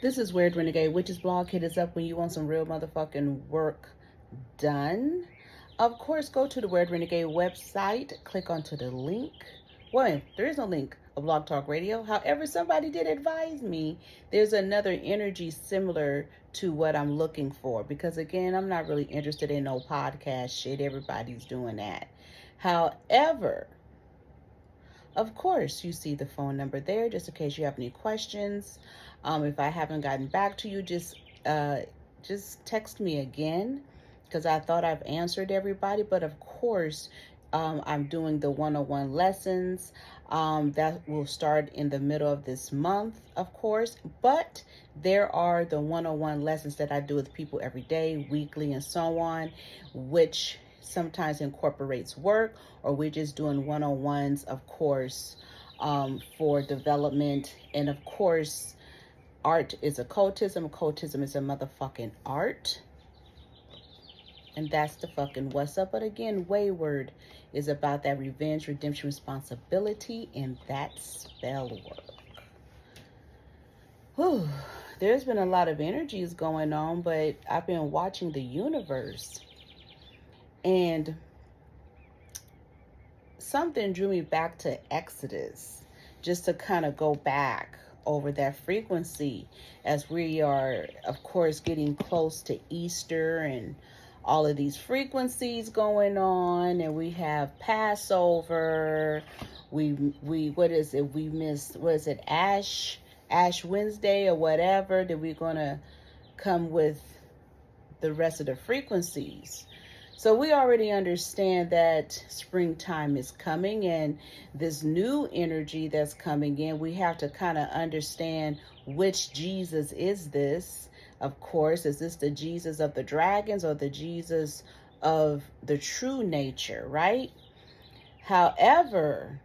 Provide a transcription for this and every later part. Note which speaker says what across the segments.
Speaker 1: This is Weird Renegade Witches blog. Hit us up when you want some real motherfucking work done. Of course, go to the Weird Renegade website. Click onto the link. Well, there is no link of Blog Talk Radio. However, somebody did advise me there's another energy similar to what I'm looking for. Because again, I'm not really interested in no podcast shit. Everybody's doing that. However, of course, you see the phone number there just in case you have any questions. If I haven't gotten back to you, just text me again because I thought I've answered everybody. But of course, I'm doing the 101 lessons that will start in the middle of this month, of course. But there are the 101 lessons that I do with people every day, weekly, and so on, which sometimes incorporates work, or we're just doing 101s, of course, for development. And of course, art is occultism. Occultism is a motherfucking art. And that's the fucking what's up. But again, Wayward is about that revenge, redemption, responsibility, and that spell work. Whew. There's been a lot of energies going on, but I've been watching the universe. And something drew me back to Exodus, just to kind of go back over that frequency as we are, of course, getting close to Easter and all of these frequencies going on. And we have Passover. We what is it? We missed, what is it? Ash Wednesday or whatever. That we're going to come with the rest of the frequencies. So we already understand that springtime is coming, and this new energy that's coming in, we have to kind of understand which Jesus is this. Of course, is this the Jesus of the dragons or the Jesus of the true nature, right? However,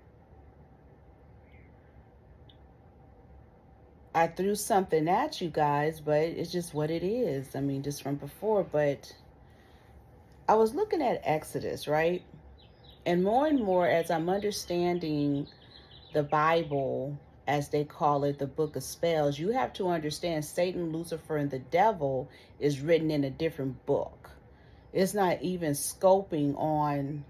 Speaker 1: I threw something at you guys, but it's just what it is. I mean, just from before, but I was looking at Exodus, right? And more as I'm understanding the Bible, as they call it, the book of spells, you have to understand Satan, Lucifer, and the devil is written in a different book. It's not even scoping on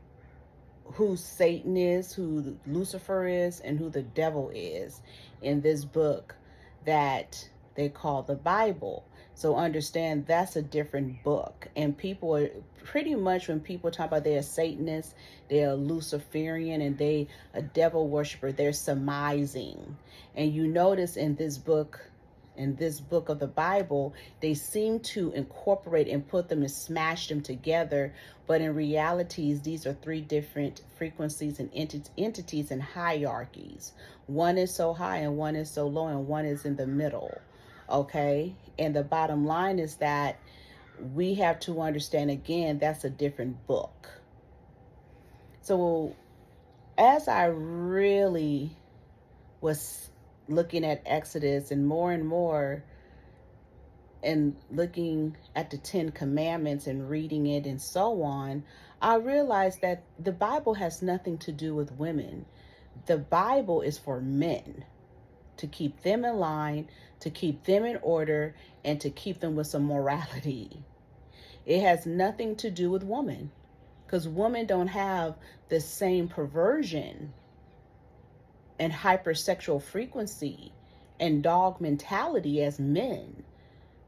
Speaker 1: who Satan is, who Lucifer is, and who the devil is in this book that they call the Bible. So understand that's a different book. And people are pretty much, when people talk about they're Satanists, they're Luciferian, and they a devil worshiper, they're surmising. And you notice in this book of the Bible, they seem to incorporate and put them and smash them together. But in realities, these are three different frequencies and entities and hierarchies. One is so high and one is so low and one is in the middle. Okay, and the bottom line is that we have to understand, again, that's a different book. So as I really was looking at Exodus and more and looking at the 10 Commandments and reading it and so on, I realized that the Bible has nothing to do with women. The Bible is for men, to keep them in line, to keep them in order, and to keep them with some morality. It has nothing to do with women, because women don't have the same perversion and hypersexual frequency and dog mentality as men.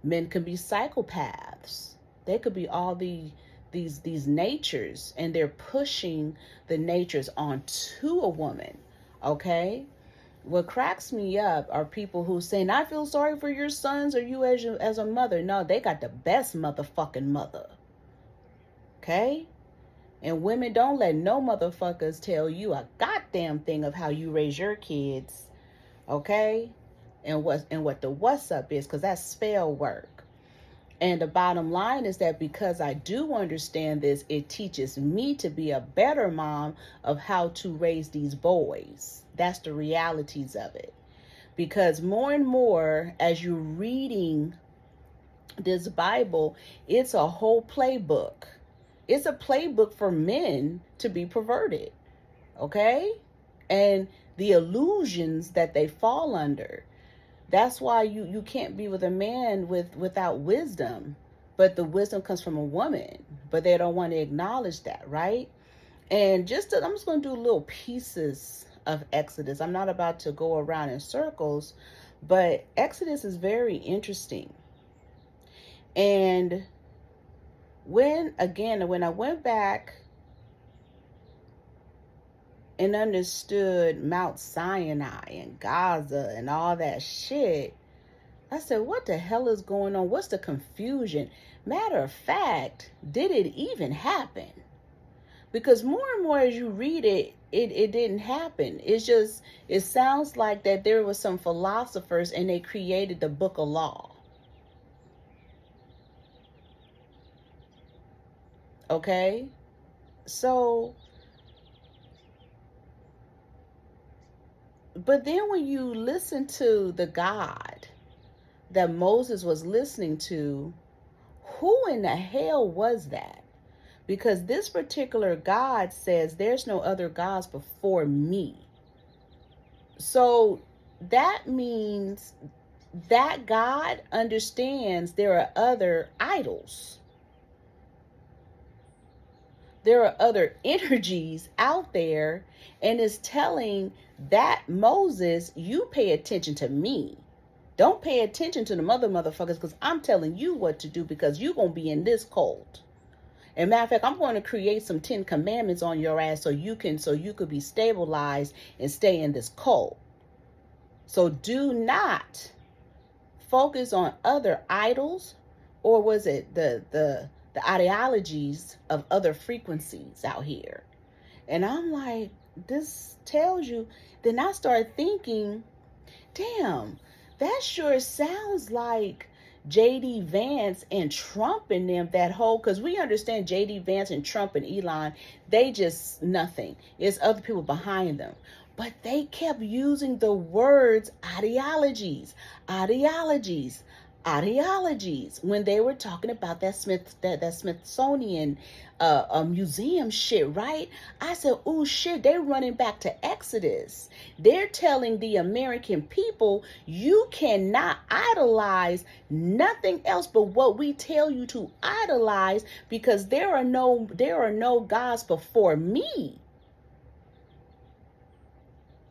Speaker 1: Men can be psychopaths. They could be all these natures, and they're pushing the natures onto a woman. Okay? What cracks me up are people who saying, I feel sorry for your sons or you as a mother. No, they got the best motherfucking mother. Okay? And women, don't let no motherfuckers tell you a goddamn thing of how you raise your kids. Okay? And what the what's up is, because that's spell work. And the bottom line is that because I do understand this, it teaches me to be a better mom of how to raise these boys. That's the realities of it. Because more and more, as you're reading this Bible, it's a whole playbook. It's a playbook for men to be perverted. Okay? And the illusions that they fall under. That's why you can't be with a man without wisdom. But the wisdom comes from a woman. But they don't want to acknowledge that, right? And I'm just going to do little pieces of Exodus. I'm not about to go around in circles, but Exodus is very interesting. And when I went back and understood Mount Sinai and Gaza and all that shit, I said, what the hell is going on? What's the confusion? Matter of fact, did it even happen? Because more and more as you read it, it didn't happen. It sounds like that there was some philosophers and they created the book of law. Okay? So, but then when you listen to the God that Moses was listening to, who in the hell was that? Because this particular God says there's no other gods before me. So that means that God understands there are other idols. There are other energies out there, and is telling that Moses, you pay attention to me. Don't pay attention to the motherfuckers, because I'm telling you what to do, because you're going to be in this cult. And matter of fact, I'm going to create some 10 commandments on your ass so you could be stabilized and stay in this cult. So do not focus on other idols, or was it the ideologies of other frequencies out here. And I'm like, this tells you. Then I start thinking, damn, that sure sounds like J.D. Vance and Trump and them, that whole, because we understand J.D. Vance and Trump and Elon, they just nothing. It's other people behind them. But they kept using the words ideologies when they were talking about that Smithsonian museum shit, right? I said, oh shit, they're running back to Exodus. They're telling the American people, you cannot idolize nothing else but what we tell you to idolize, because there are no gods before me.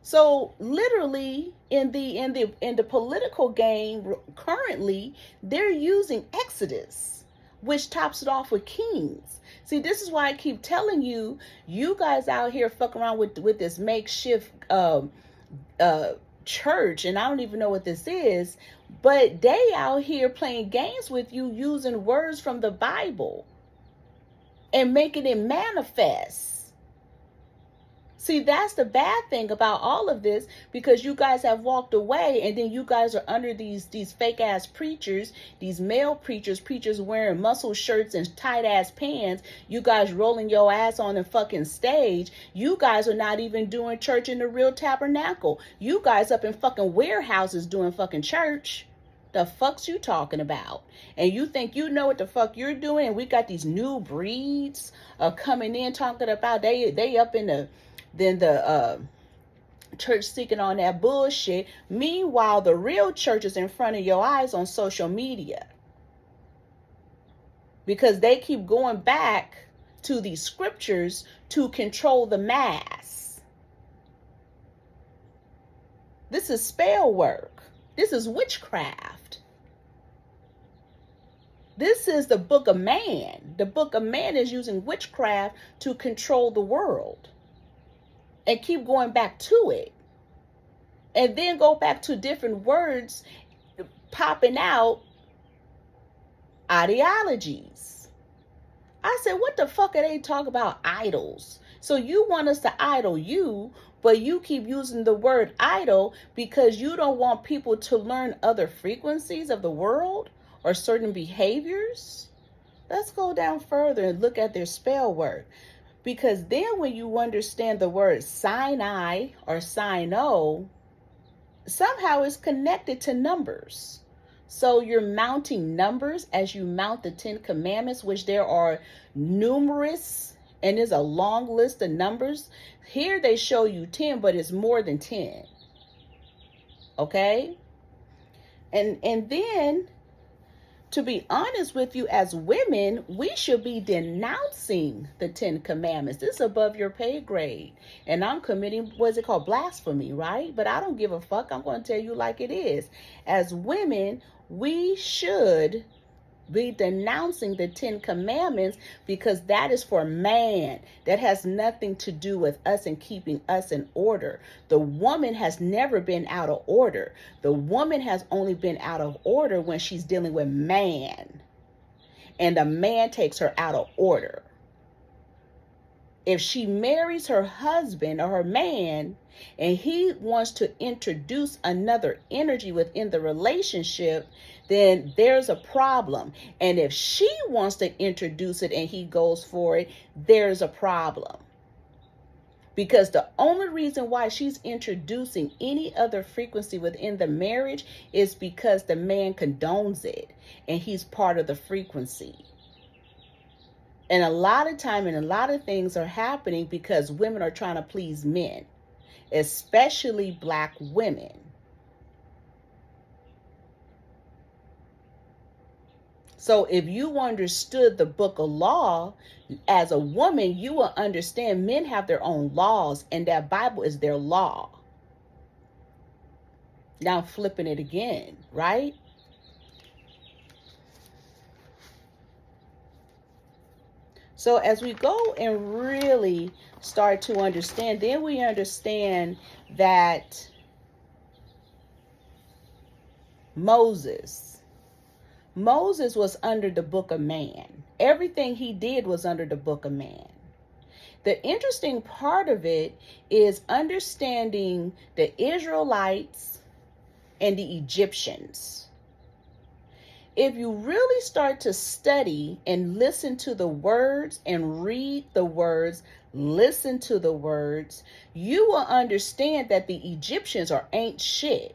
Speaker 1: So literally in the political game currently, they're using Exodus, which tops it off with Kings. See, this is why I keep telling you, you guys out here fuck around with this makeshift church, and I don't even know what this is, but they out here playing games with you, using words from the Bible and making it manifest. See, that's the bad thing about all of this, because you guys have walked away, and then you guys are under these fake ass preachers, these male preachers wearing muscle shirts and tight ass pants. You guys rolling your ass on the fucking stage. You guys are not even doing church in the real tabernacle. You guys up in fucking warehouses doing fucking church. The fuck's you talking about? And you think you know what the fuck you're doing? And we got these new breeds coming in talking about they up in the church seeking on that bullshit. Meanwhile, the real church is in front of your eyes on social media, because they keep going back to these scriptures to control the mass. This is spellwork. This is witchcraft. This is the book of man. The book of man is using witchcraft to control the world. And keep going back to it. And then go back to different words popping out ideologies. I said, what the fuck are they talking about idols? So you want us to idol you, but you keep using the word idol because you don't want people to learn other frequencies of the world or certain behaviors. Let's go down further and look at their spell work. Because then when you understand the word Sinai or Sino, somehow it's connected to numbers. So you're mounting numbers as you mount the 10 commandments, which there are numerous, and there's a long list of numbers. Here they show you 10, but it's more than 10. Okay? And then, to be honest with you, as women, we should be denouncing the 10 Commandments. This is above your pay grade. And I'm committing, what's it called? Blasphemy, right? But I don't give a fuck. I'm going to tell you like it is. As women, we should be denouncing the 10 Commandments, because that is for man. That has nothing to do with us and keeping us in order. The woman has never been out of order. The woman has only been out of order when she's dealing with man, and the man takes her out of order. If she marries her husband or her man and he wants to introduce another energy within the relationship, then there's a problem. And if she wants to introduce it and he goes for it, there's a problem. Because the only reason why she's introducing any other frequency within the marriage is because the man condones it and he's part of the frequency. And a lot of time and a lot of things are happening because women are trying to please men, especially black women. So if you understood the book of law, as a woman, you will understand men have their own laws, and that Bible is their law. Now I'm flipping it again, right? So as we go and really start to understand, then we understand that Moses was under the book of man. Everything he did was under the book of man. The interesting part of it is understanding the Israelites and the Egyptians. If you really start to study and listen to the words and read the words, listen to the words, you will understand that the Egyptians ain't shit.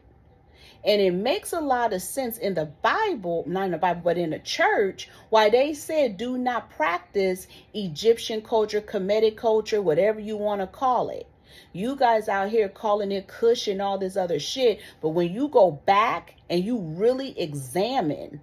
Speaker 1: And it makes a lot of sense in the Bible, not in the Bible, but in the church, why they said do not practice Egyptian culture, Kemetic culture, whatever you want to call it. You guys out here calling it Kush and all this other shit. But when you go back and you really examine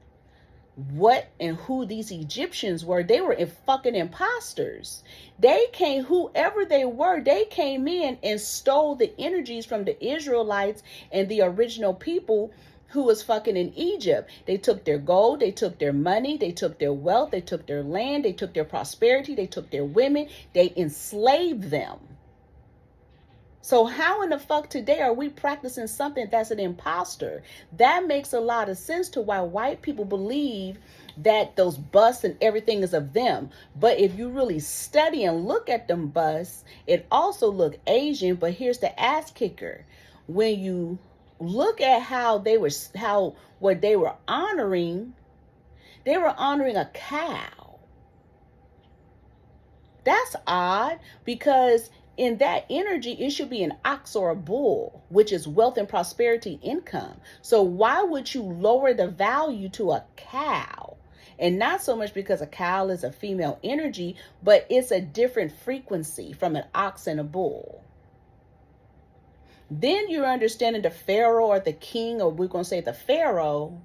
Speaker 1: what and who these Egyptians were, they were fucking imposters. They came, whoever they were, they came in and stole the energies from the Israelites and the original people who was fucking in Egypt. They took their gold, they took their money, they took their wealth, they took their land, they took their prosperity, they took their women, they enslaved them. So how in the fuck today are we practicing something that's an imposter? That makes a lot of sense to why white people believe that those busts and everything is of them. But if you really study and look at them busts, it also look Asian. But here's the ass kicker. When you look at what they were honoring a cow. That's odd, because in that energy, it should be an ox or a bull, which is wealth and prosperity income. So why would you lower the value to a cow? And not so much because a cow is a female energy, but it's a different frequency from an ox and a bull. Then you're understanding the Pharaoh or the king, or we're going to say the Pharaoh,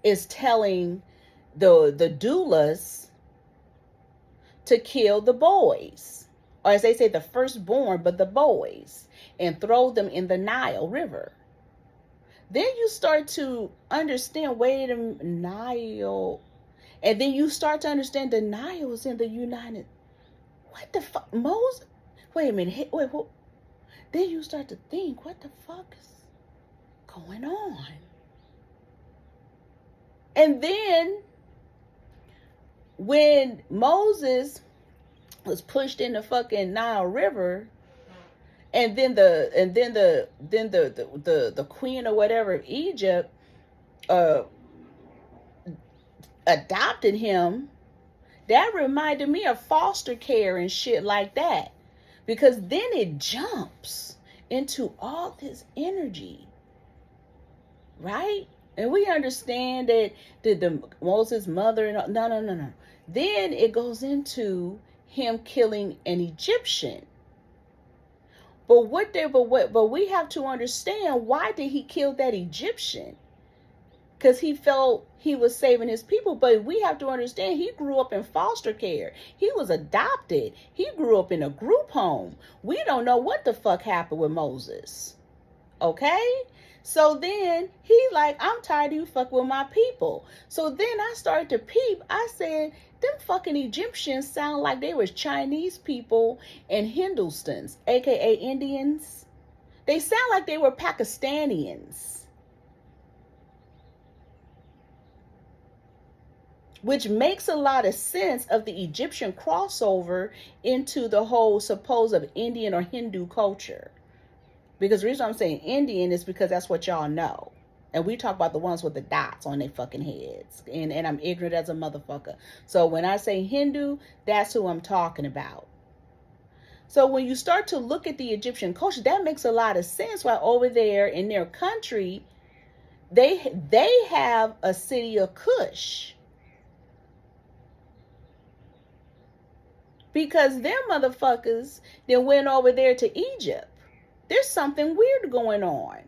Speaker 1: is telling the doulas to kill the boys. Or as they say, the firstborn, but the boys, and throw them in the Nile River. Then you start to understand, wait a minute, Nile. And then you start to understand the Nile is in the United. What the fuck? Moses? Wait a minute. Wait. Then you start to think, what the fuck is going on? And then when Moses was pushed in the fucking Nile River, and then the queen or whatever of Egypt adopted him, that reminded me of foster care and shit like that, because then it jumps into all this energy, right? And we understand that the Moses' mother, no. Then it goes into him killing an Egyptian. But we have to understand, why did he kill that Egyptian? because he felt he was saving his people. But we have to understand, he grew up in foster care. He was adopted. He grew up in a group home. We don't know what the fuck happened with Moses. Okay? So then he like, I'm tired of you fucking with my people. So then I started to peep. I said, them fucking Egyptians sound like they was Chinese people and Hindustans, aka Indians. They sound like they were Pakistanians. Which makes a lot of sense of the Egyptian crossover into the whole supposed Indian or Hindu culture. Because the reason I'm saying Indian is because that's what y'all know. And we talk about the ones with the dots on their fucking heads. And I'm ignorant as a motherfucker. So when I say Hindu, that's who I'm talking about. So when you start to look at the Egyptian culture, that makes a lot of sense. Why over there in their country, they have a city of Kush. Because them motherfuckers then went over there to Egypt. There's something weird going on.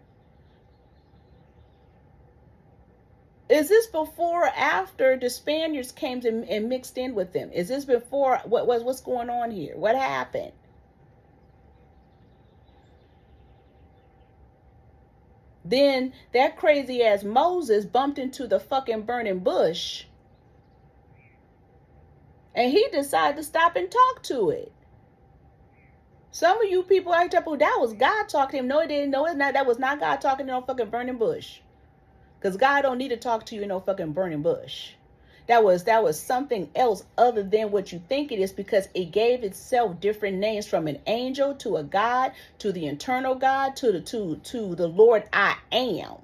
Speaker 1: Is this before or after the Spaniards came and mixed in with them? Is this before? What's going on here? What happened? Then that crazy ass Moses bumped into the fucking burning bush. And he decided to stop and talk to it. Some of you people act up, oh, that was God talking to him. No, it didn't. No, it's not. That was not God talking to no fucking burning bush. Because God don't need to talk to you in no fucking burning bush. That was something else other than what you think it is, because it gave itself different names, from an angel to a God to the eternal God to the Lord I am.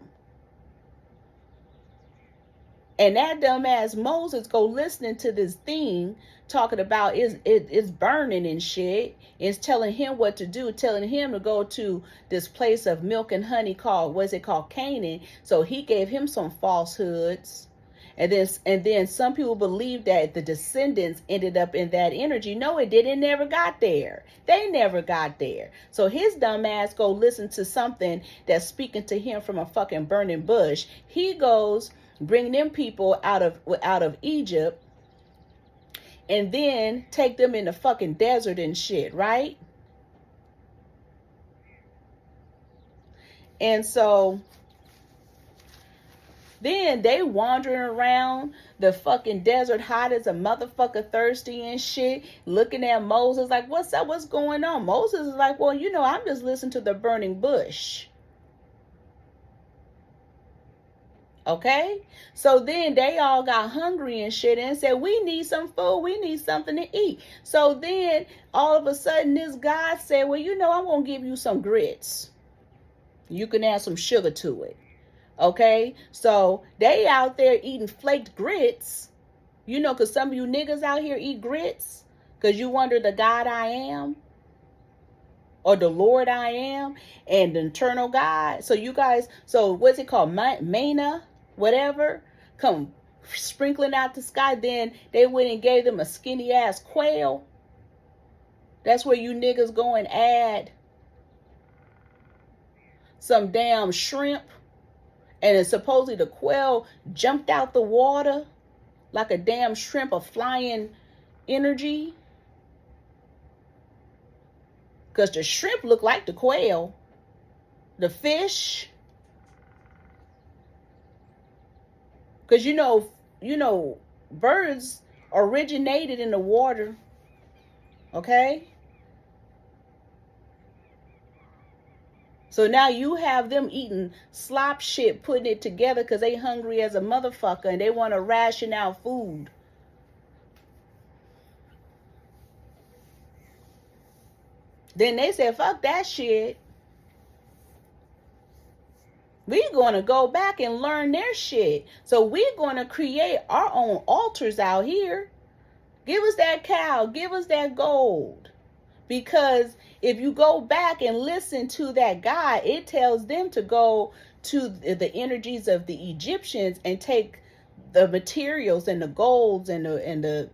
Speaker 1: And that dumbass Moses go listening to this thing talking about it's burning and shit. It's telling him what to do, telling him to go to this place of milk and honey called, what's it called, Canaan. So he gave him some falsehoods. And then some people believe that the descendants ended up in that energy. No, it didn't. It never got there. They never got there. So his dumb ass go listen to something that's speaking to him from a fucking burning bush. He goes bring them people out of Egypt and then take them in the fucking desert and shit, right? And so then they wandering around the fucking desert hot as a motherfucker, thirsty and shit, looking at Moses like, what's up? What's going on? Moses is like, well, I'm just listening to the burning bush. Okay? So then they all got hungry and shit and said, we need some food. We need something to eat. So then all of a sudden this God said, well, I'm going to give you some grits. You can add some sugar to it. Okay? So they out there eating flaked grits. Because some of you niggas out here eat grits because you wonder the God I am, or the Lord I am, and the eternal God. So you guys, so what's it called? Manna, whatever, come sprinkling out the sky. Then they went and gave them a skinny ass quail. That's where you niggas go and add some damn shrimp. And it's supposedly the quail jumped out the water like a damn shrimp of flying energy. Because the shrimp look like the quail. The fish. Because birds originated in the water. Okay? So now you have them eating slop shit, putting it together because they hungry as a motherfucker and they want to ration out food. Then they said, fuck that shit. We're going to go back and learn their shit. So we're going to create our own altars out here. Give us that cow. Give us that gold. Because if you go back and listen to that God, it tells them to go to the energies of the Egyptians and take the materials and the golds and the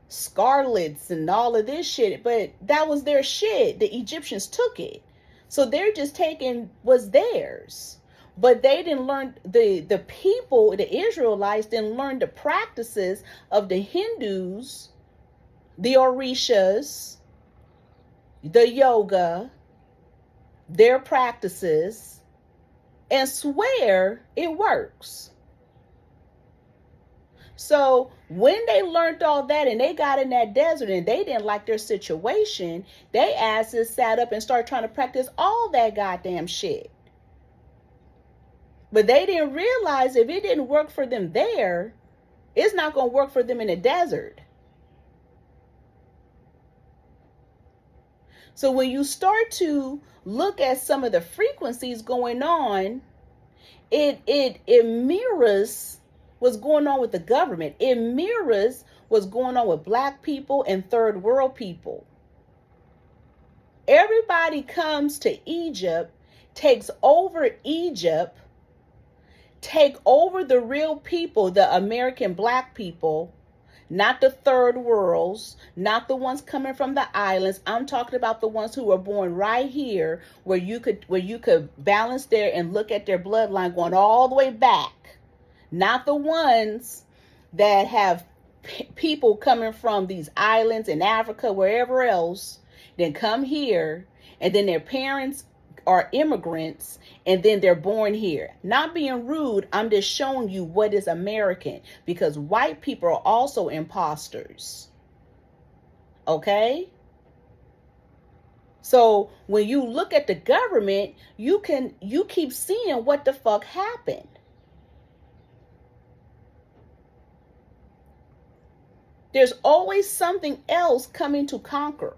Speaker 1: scarlets and all of this shit. But that was their shit. The Egyptians took it. So they're just taking what's theirs. But they didn't learn, the people, the Israelites didn't learn the practices of the Hindus, the Orishas, the yoga, their practices, and swear it works. So when they learned all that and they got in that desert and they didn't like their situation, they asses sat up and started trying to practice all that goddamn shit. But they didn't realize if it didn't work for them there, it's not going to work for them in the desert. So when you start to look at some of the frequencies going on, it mirrors what's going on with the government. It mirrors what's going on with black people and third world people. Everybody comes to Egypt, takes over Egypt, take over the real people, the American black people, not the third worlds, not the ones coming from the islands. I'm talking about the ones who were born right here, where you could balance there and look at their bloodline going all the way back. Not the ones that have people coming from these islands in Africa, wherever else, then come here, and then their parents are immigrants, and then they're born here. Not being rude, I'm just showing you what is American, because white people are also imposters. Okay? So when you look at the government, you keep seeing what the fuck happened. There's always something else coming to conquer.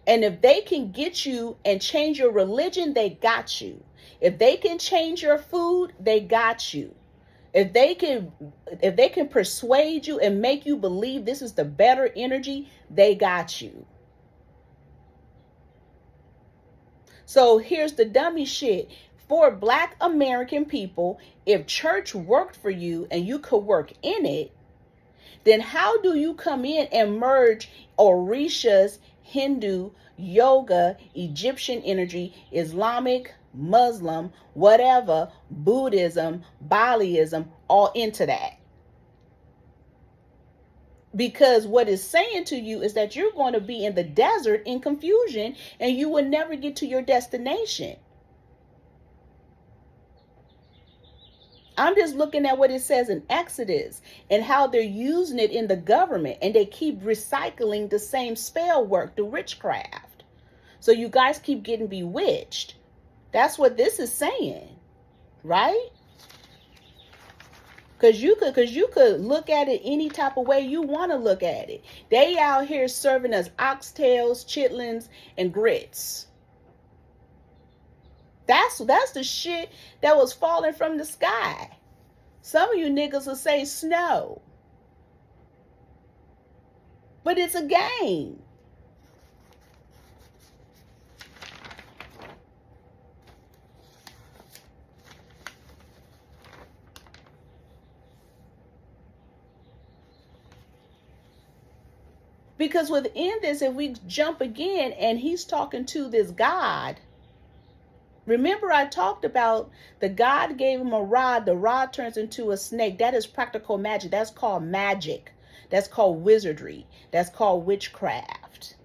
Speaker 1: And if they can get you and change your religion, they got you. If they can change your food, they got you. If they can persuade you and make you believe this is the better energy, they got you. So here's the dummy shit. For black American people, if church worked for you and you could work in it, then how do you come in and merge Orishas, Hindu, yoga, Egyptian energy, Islamic, Muslim, whatever, Buddhism, Baalism, all into that? Because what it's saying to you is that you're going to be in the desert in confusion and you will never get to your destination. I'm just looking at what it says in Exodus and how they're using it in the government, and they keep recycling the same spell work, the witchcraft. So you guys keep getting bewitched. That's what this is saying, right? Because you could look at it any type of way you want to look at it. They out here serving us oxtails, chitlins, and grits. That's the shit that was falling from the sky. Some of you niggas will say snow. But it's a game. Because within this, if we jump again and he's talking to this God, remember I talked about the God gave him a rod. The rod turns into a snake. That is practical magic. That's called magic. That's called wizardry. That's called witchcraft.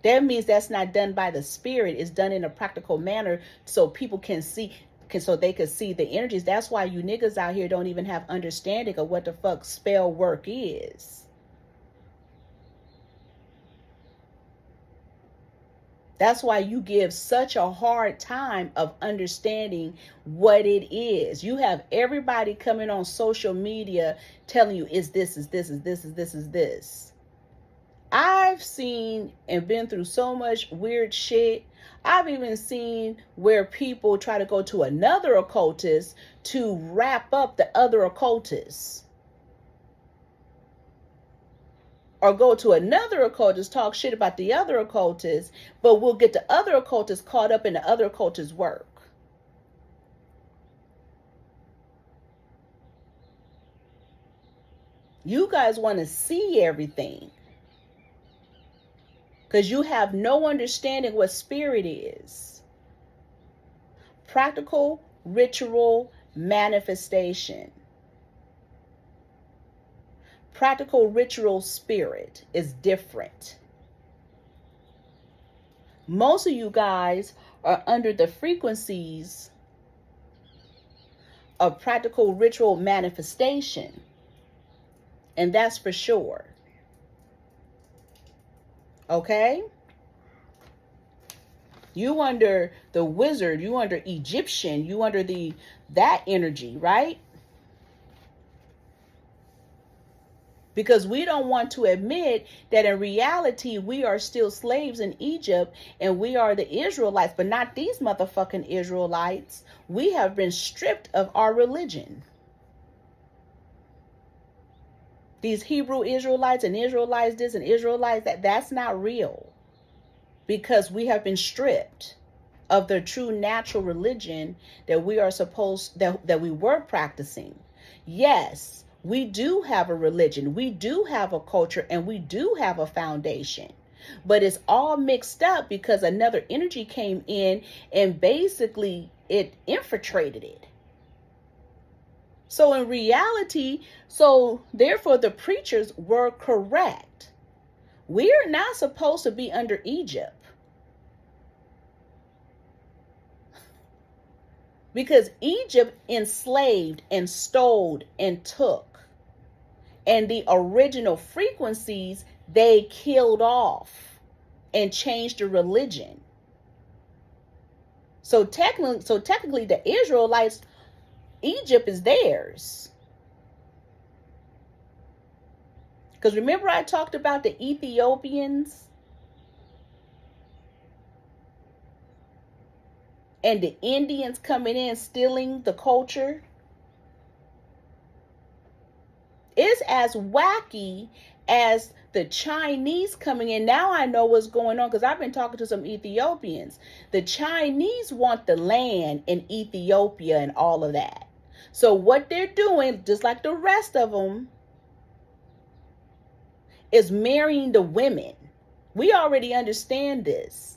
Speaker 1: That means that's not done by the spirit. It's done in a practical manner so people can see, so they can see the energies. That's why you niggas out here don't even have understanding of what the fuck spell work is. That's why you give such a hard time of understanding what it is. You have everybody coming on social media telling you is this, is this, is this, is this, is this. I've seen and been through so much weird shit. I've even seen where people try to go to another occultist to wrap up the other occultists. Or go to another occultist, talk shit about the other occultist, but we'll get the other occultist caught up in the other occultist's work. You guys want to see everything because you have no understanding what spirit is. Practical ritual manifestation. Practical ritual spirit is different. Most of you guys are under the frequencies of practical ritual manifestation. And that's for sure. Okay? You under the wizard, you under Egyptian, you under that energy, right? Because we don't want to admit that in reality we are still slaves in Egypt and we are the Israelites, but not these motherfucking Israelites. We have been stripped of our religion. These Hebrew Israelites and Israelites this and Israelites that, that's not real. Because we have been stripped of the true natural religion that we are supposed, that we were practicing. Yes, we do have a religion, we do have a culture, and we do have a foundation. But it's all mixed up because another energy came in and basically it infiltrated it. So in reality, therefore the preachers were correct. We're not supposed to be under Egypt. Because Egypt enslaved and stole and took. And the original frequencies they killed off and changed the religion. So technically the Israelites, Egypt is theirs. Because remember I talked about the Ethiopians and the Indians coming in stealing the culture? It's as wacky as the Chinese coming in. Now I know what's going on because I've been talking to some Ethiopians. The Chinese want the land in Ethiopia and all of that. So what they're doing, just like the rest of them, is marrying the women. We already understand this.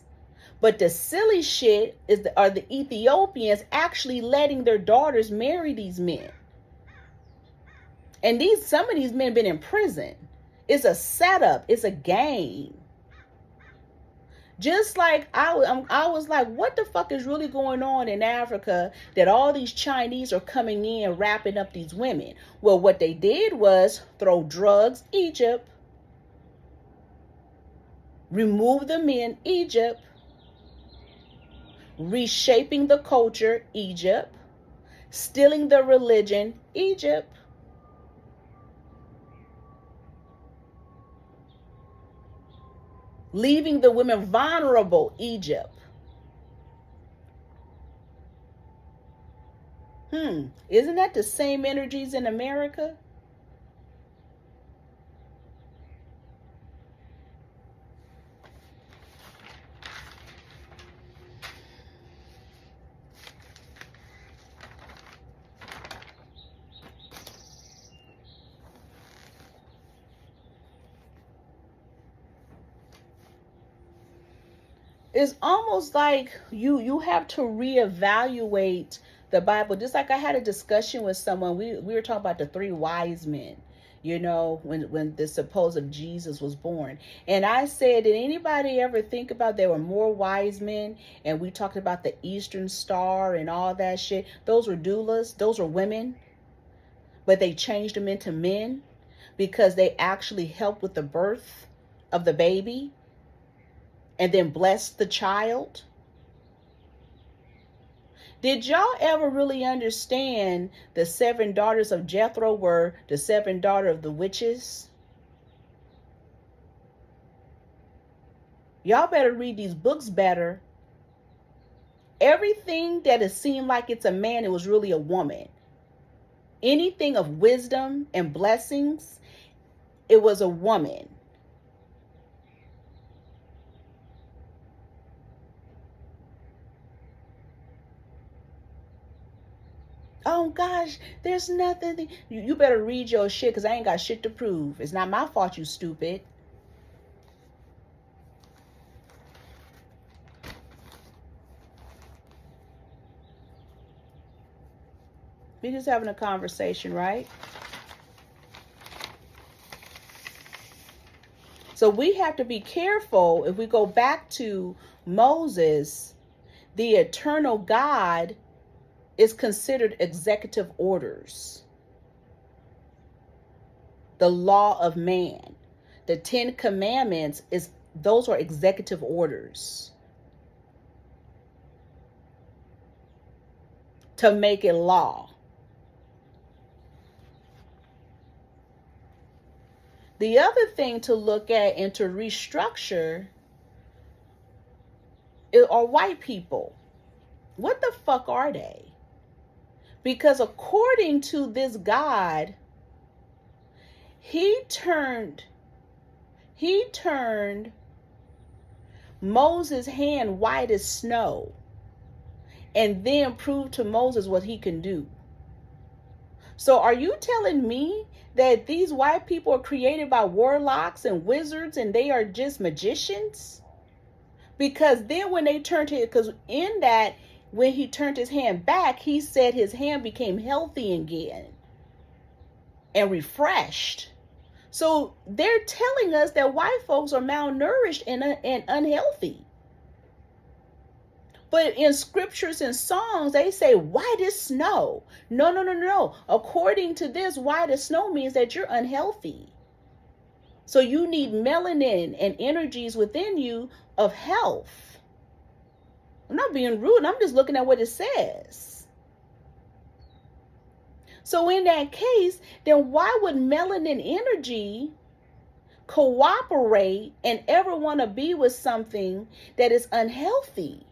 Speaker 1: But the silly shit are the Ethiopians actually letting their daughters marry these men. And some of these men been in prison. It's a setup. It's a game. Just like I was like, what the fuck is really going on in Africa that all these Chinese are coming in and wrapping up these women? Well, what they did was throw drugs, Egypt, remove the men, Egypt, reshaping the culture, Egypt, stealing the religion, Egypt. Leaving the women vulnerable, Egypt. Isn't that the same energies in America? It's almost like you have to reevaluate the Bible. Just like I had a discussion with someone, we were talking about the 3 wise men, you know, when the supposed Jesus was born. And I said, did anybody ever think about there were more wise men? And we talked about the Eastern Star and all that shit. Those were doulas. Those were women. But they changed them into men because they actually helped with the birth of the baby. And then bless the child. Did y'all ever really understand the 7 daughters of Jethro were the 7 daughters of the witches? Y'all better read these books better. Everything that it seemed like it's a man, it was really a woman. Anything of wisdom and blessings, it was a woman. Oh gosh, there's nothing. You better read your shit because I ain't got shit to prove. It's not my fault, you stupid. We're just having a conversation, right? So we have to be careful. If we go back to Moses, the eternal God is considered executive orders. The law of man. The 10 Commandments, those are executive orders to make it law. The other thing to look at and to restructure are white people. What the fuck are they? Because according to this God, he turned Moses' hand white as snow and then proved to Moses what he can do. So are you telling me that these white people are created by warlocks and wizards and they are just magicians? Because then when they turned to it, because in that, when he turned his hand back, he said his hand became healthy again and refreshed. So they're telling us that white folks are malnourished and unhealthy. But in scriptures and songs, they say white as snow. No. According to this, white as snow means that you're unhealthy. So you need melanin and energies within you of health. I'm not being rude. I'm just looking at what it says. So in that case, then why would melanin energy cooperate and ever want to be with something that is unhealthy?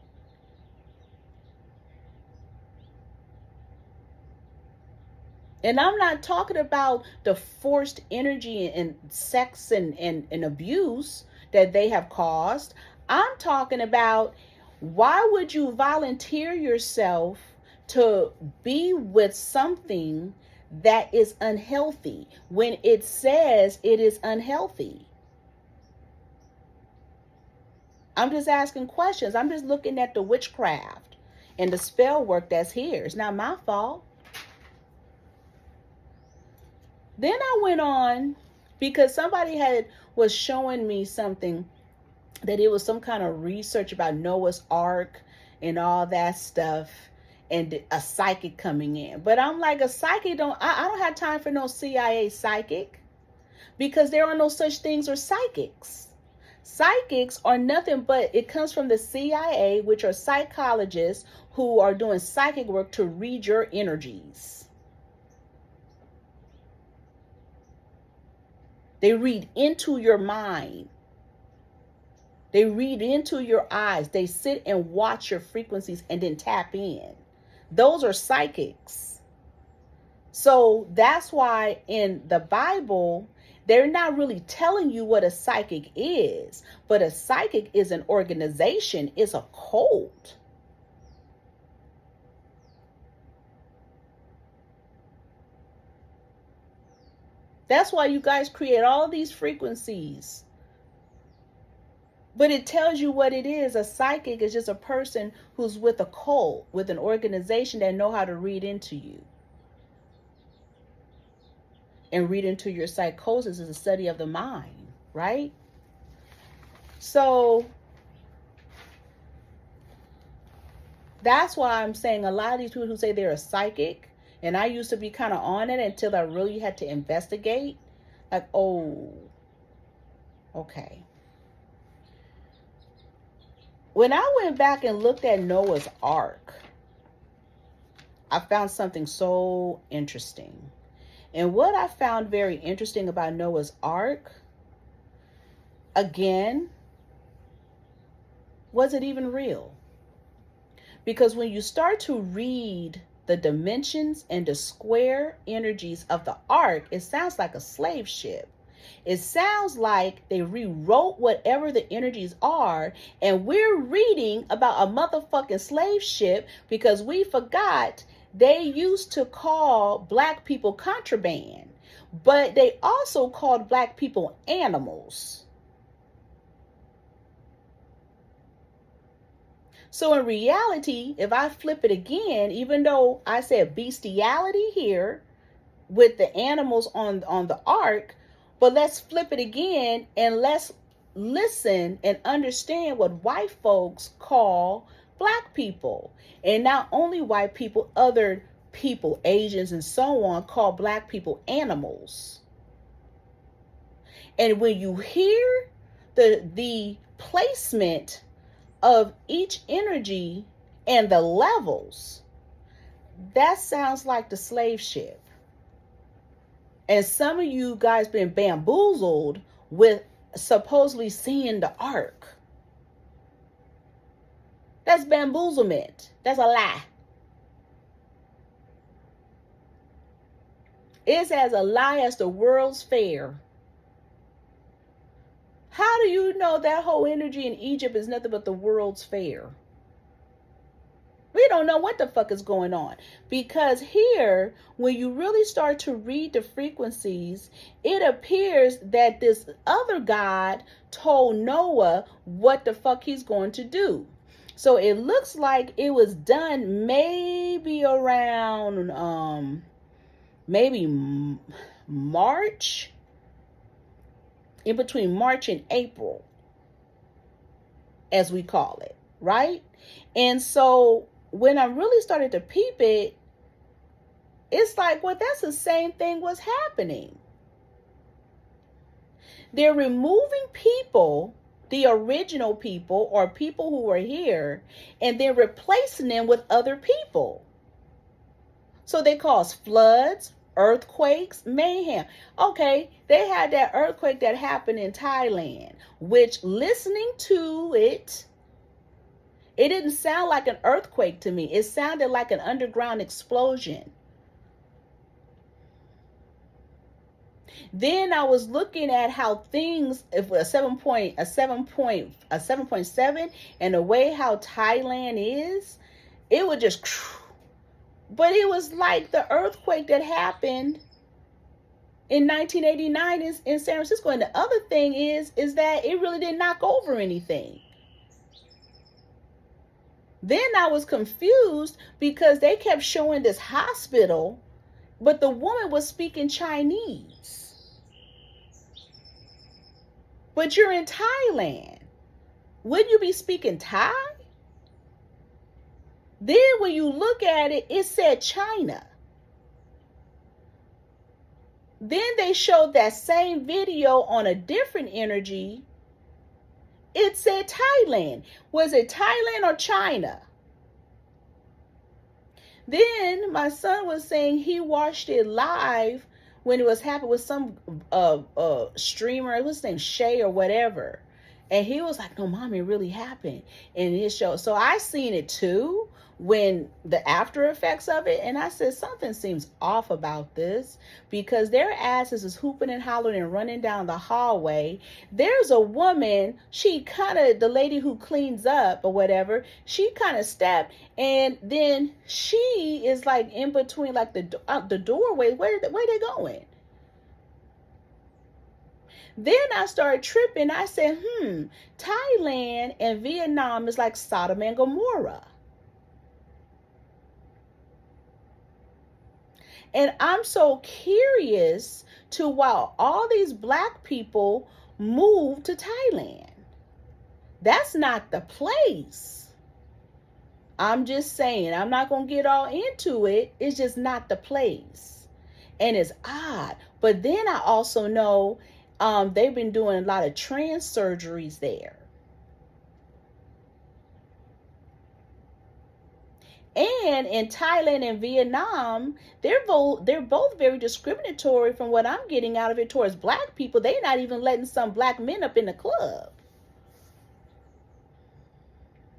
Speaker 1: And I'm not talking about the forced energy and sex and abuse that they have caused. I'm talking about, why would you volunteer yourself to be with something that is unhealthy when it says it is unhealthy? I'm just asking questions. I'm just looking at the witchcraft and the spell work that's here. It's not my fault. Then I went on because somebody was showing me something, that it was some kind of research about Noah's Ark and all that stuff, and a psychic coming in. But I'm like, a psychic I don't have time for no CIA psychic, because there are no such things as psychics. Psychics are nothing but, it comes from the CIA, which are psychologists who are doing psychic work to read your energies. They read into your mind. They read into your eyes. They sit and watch your frequencies and then tap in. Those are psychics. So that's why in the Bible, they're not really telling you what a psychic is. But a psychic is an organization, it's a cult. That's why you guys create all these frequencies. But it tells you what it is. A psychic is just a person who's with a cult, with an organization that know how to read into you. And read into your psychosis is a study of the mind, right? So that's why I'm saying a lot of these people who say they're a psychic, and I used to be kind of on it until I really had to investigate. Like, oh, okay. When I went back and looked at Noah's Ark, I found something so interesting. And what I found very interesting about Noah's Ark, again, was it even real? Because when you start to read the dimensions and the square energies of the ark, it sounds like a slave ship. It sounds like they rewrote whatever the energies are, and we're reading about a motherfucking slave ship because we forgot they used to call black people contraband, but they also called black people animals. So in reality, if I flip it again, even though I said bestiality here with the animals on the ark, but let's flip it again and let's listen and understand what white folks call black people. And not only white people, other people, Asians and so on, call black people animals. And when you hear the placement of each energy and the levels, that sounds like the slave ship. And some of you guys been bamboozled with supposedly seeing the ark. That's bamboozlement. That's a lie. It's as a lie as the World's Fair. How do you know that whole energy in Egypt is nothing but the World's Fair? We don't know what the fuck is going on. Because here, when you really start to read the frequencies, it appears that this other God told Noah what the fuck he's going to do. So it looks like it was done maybe around maybe March, in between March and April, as we call it, right? And so when I really started to peep it, it's like, well, that's the same thing was happening. They're removing people, the original people or people who were here, and then replacing them with other people. So they cause floods, earthquakes, mayhem. Okay, they had that earthquake that happened in Thailand, which listening to it, it didn't sound like an earthquake to me. It sounded like an underground explosion. Then I was looking at how things, if a 7.7, and the way how Thailand is, it would just, but it was like the earthquake that happened in 1989 in San Francisco. And the other thing is that it really didn't knock over anything. Then I was confused because they kept showing this hospital, but the woman was speaking Chinese. But you're in Thailand. Wouldn't you be speaking Thai? Then when you look at it, it said China. Then they showed that same video on a different energy. It said Thailand. Was it Thailand or China? Then my son was saying he watched it live when it was happening with some streamer. It was his name Shay or whatever. And he was like, no, mommy, it really happened in his show. So I seen it too, when the after effects of it. And I said, something seems off about this, because their asses is hooping and hollering and running down the hallway. There's a woman, she kind of, the lady who cleans up or whatever, she kind of stepped, and then she is like in between like the doorway. Where they going? Then I started tripping. I said, Thailand and Vietnam is like Sodom and Gomorrah. And I'm so curious to why all these black people moved to Thailand. That's not the place. I'm just saying, I'm not going to get all into it. It's just not the place. And it's odd. But then I also know they've been doing a lot of trans surgeries there. And in Thailand and Vietnam, they're both very discriminatory from what I'm getting out of it towards black people. They're not even letting some black men up in the club.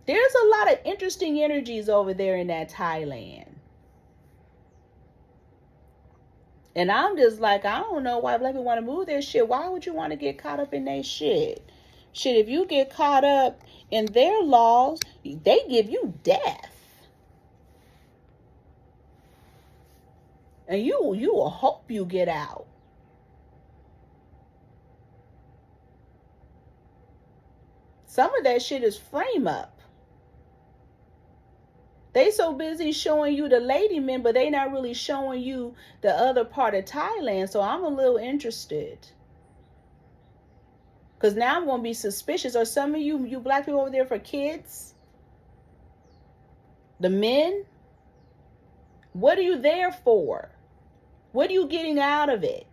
Speaker 1: There's a lot of interesting energies over there in that Thailand. And I'm just like, I don't know why black people want to move their shit. Why would you want to get caught up in their shit? Shit, if you get caught up in their laws, they give you death. And you will hope you get out. Some of that shit is frame up. They so busy showing you the lady men, but they not really showing you the other part of Thailand. So I'm a little interested. Because now I'm going to be suspicious. Are some of you black people over there for kids? The men? What are you there for? What are you getting out of it?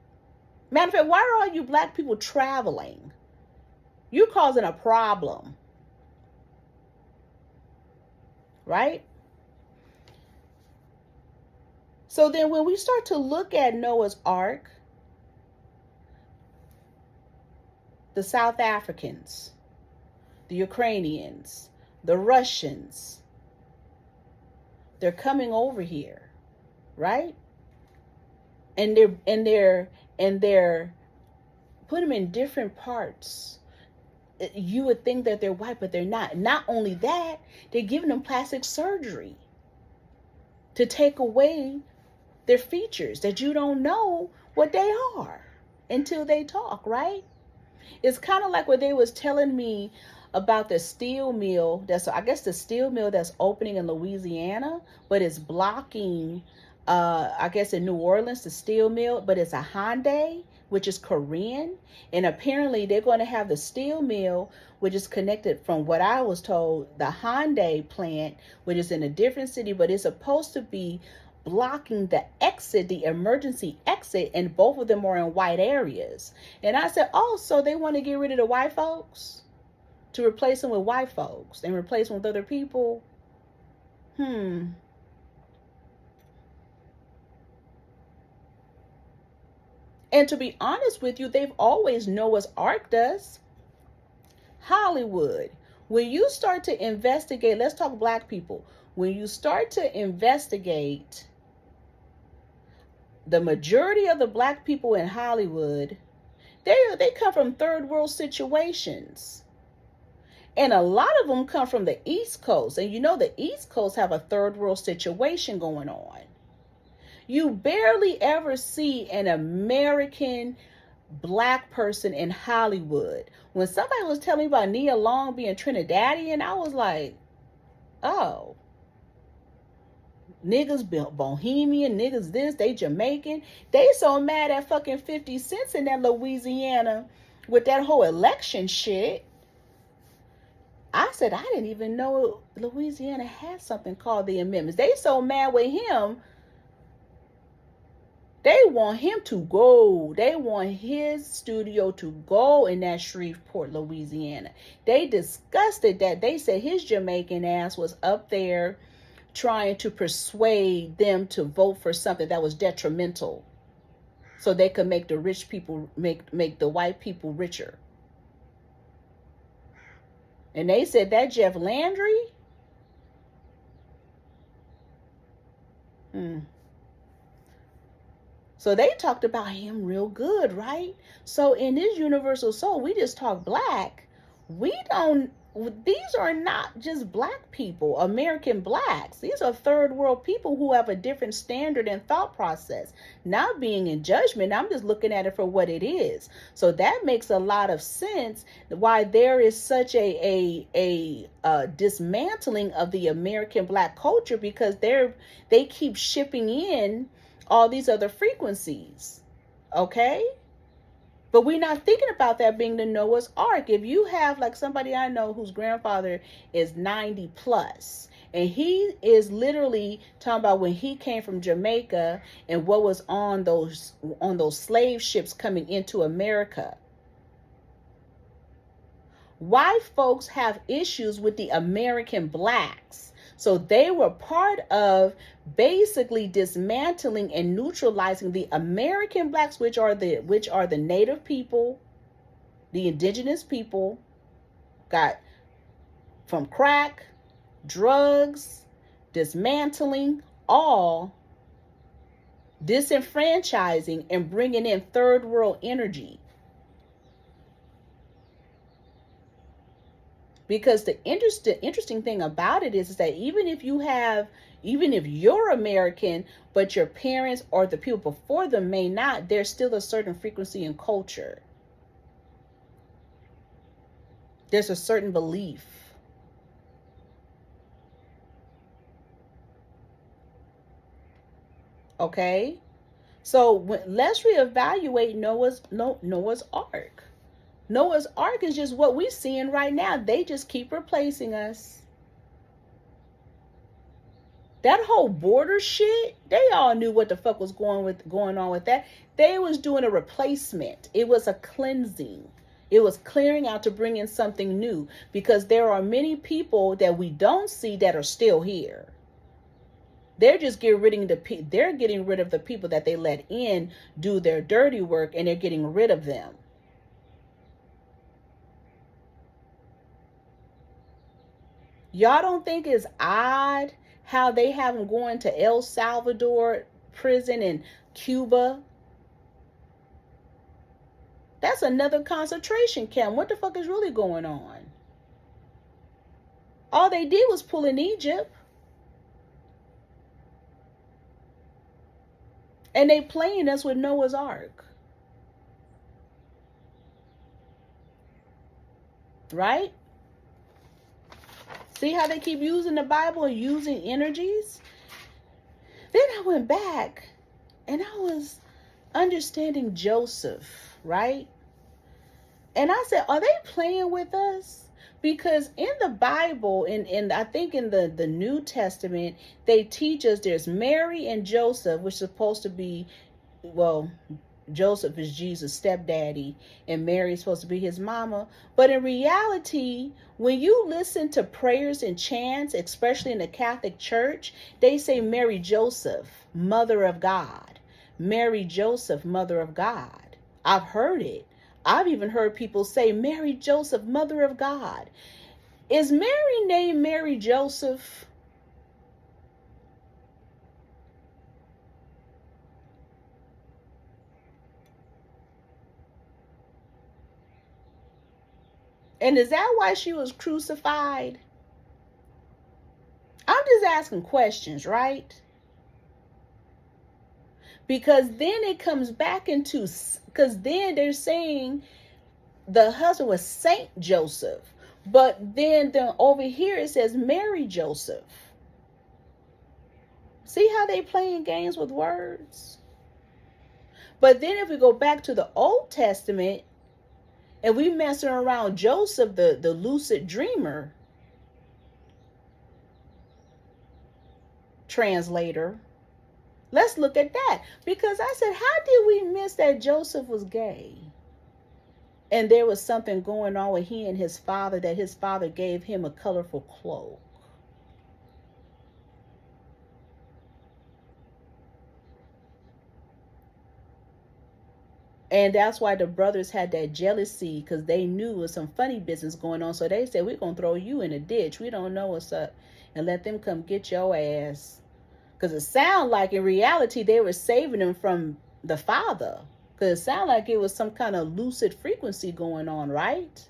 Speaker 1: Matter of fact, why are all you black people traveling? You're causing a problem. Right? So then when we start to look at Noah's Ark, the South Africans, the Ukrainians, the Russians, they're coming over here, right? And they're put them in different parts. You would think that they're white, but they're not. Not only that, they're giving them plastic surgery to take away their features that you don't know what they are until they talk, right? It's kind of like what they was telling me about the steel mill. I guess the steel mill that's opening in Louisiana, but it's blocking, I guess in New Orleans, the steel mill, but it's a Hyundai, which is Korean. And apparently they're going to have the steel mill, which is connected, from what I was told, the Hyundai plant, which is in a different city, but it's supposed to be blocking the exit, the emergency exit, and both of them are in white areas. And I said, oh, so they want to get rid of the white folks to replace them with white folks and replace them with other people? And to be honest with you, they've always Noah's Ark us. Hollywood, when you start to investigate, let's talk black people, when you start to investigate the majority of the black people in Hollywood, they come from third world situations. And a lot of them come from the East Coast. And you know the East Coast have a third world situation going on. You barely ever see an American black person in Hollywood. When somebody was telling me about Nia Long being Trinidadian, I was like, oh. Niggas Bohemian, niggas this, they Jamaican. They so mad at fucking 50 cents in that Louisiana with that whole election shit. I said, I didn't even know Louisiana had something called the amendments. They so mad with him. They want him to go. They want his studio to go in that Shreveport, Louisiana. They discussed it, that they said his Jamaican ass was up there trying to persuade them to vote for something that was detrimental so they could make the rich people, make the white people richer. And they said that Jeff Landry, so they talked about him real good, right? So in this universal soul, we just talk black. These are not just black people, American blacks. These are third world people who have a different standard and thought process. Not being in judgment, I'm just looking at it for what it is. So that makes a lot of sense why there is such a dismantling of the American black culture, because they keep shipping in all these other frequencies. Okay? But we're not thinking about that being the Noah's Ark. If you have like somebody I know whose grandfather is 90 plus, and he is literally talking about when he came from Jamaica and what was on those slave ships coming into America. White folks have issues with the American blacks. So they were part of basically dismantling and neutralizing the American blacks, which are the native people, the indigenous people, got from crack, drugs, dismantling, all disenfranchising and bringing in third world energy. Because the interesting thing about it is that even if you're American, but your parents or the people before them may not, there's still a certain frequency and culture. There's a certain belief. Okay? So let's reevaluate Noah's Ark. Noah's Ark is just what we're seeing right now. They just keep replacing us. That whole border shit, they all knew what the fuck was going on with that. They was doing a replacement. It was a cleansing. It was clearing out to bring in something new, because there are many people that we don't see that are still here. They're just getting rid of the people that they let in do their dirty work, and they're getting rid of them. Y'all don't think it's odd how they have them going to El Salvador prison and Cuba? That's another concentration camp. What the fuck is really going on? All they did was pull in Egypt. And they playing us with Noah's Ark. Right? See how they keep using the Bible and using energies? Then I went back and I was understanding Joseph, right? And I said, are they playing with us? Because in the Bible, and I think in the New Testament, they teach us there's Mary and Joseph, which is supposed to be, well, Joseph is Jesus' stepdaddy, and Mary is supposed to be his mama. But in reality, when you listen to prayers and chants, especially in the Catholic Church, they say Mary Joseph, Mother of God. Mary Joseph, Mother of God. I've heard it. I've even heard people say Mary Joseph, Mother of God. Is Mary named Mary Joseph? And is that why she was crucified? I'm just asking questions, right? Because then it comes back into, because then they're saying the husband was Saint Joseph. But then over here it says Mary Joseph. See how they playing games with words? But then if we go back to the Old Testament, and we messing around Joseph, the lucid dreamer translator, let's look at that. Because I said, how did we miss that Joseph was gay? And there was something going on with he and his father, that his father gave him a colorful cloak. And that's why the brothers had that jealousy, because they knew there was some funny business going on. So they said, we're going to throw you in a ditch. We don't know what's up. And let them come get your ass. Because it sounded like in reality they were saving him from the father. Because it sounded like it was some kind of lucid frequency going on, right?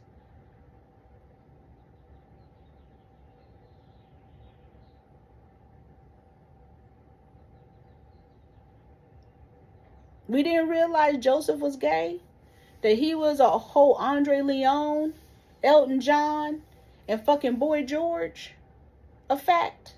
Speaker 1: We didn't realize Joseph was gay. That he was a whole Andre Leon, Elton John, and fucking Boy George. A fact.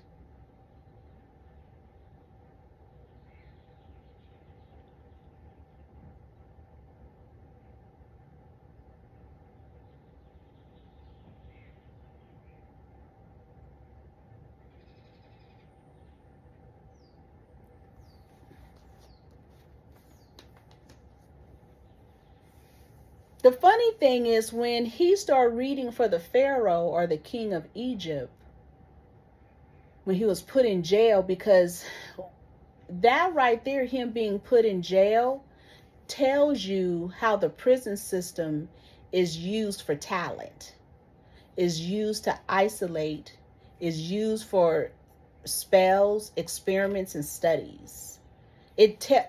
Speaker 1: The funny thing is, when he started reading for the Pharaoh or the king of Egypt, when he was put in jail, because that right there, him being put in jail, tells you how the prison system is used for talent, is used to isolate, is used for spells, experiments, and studies.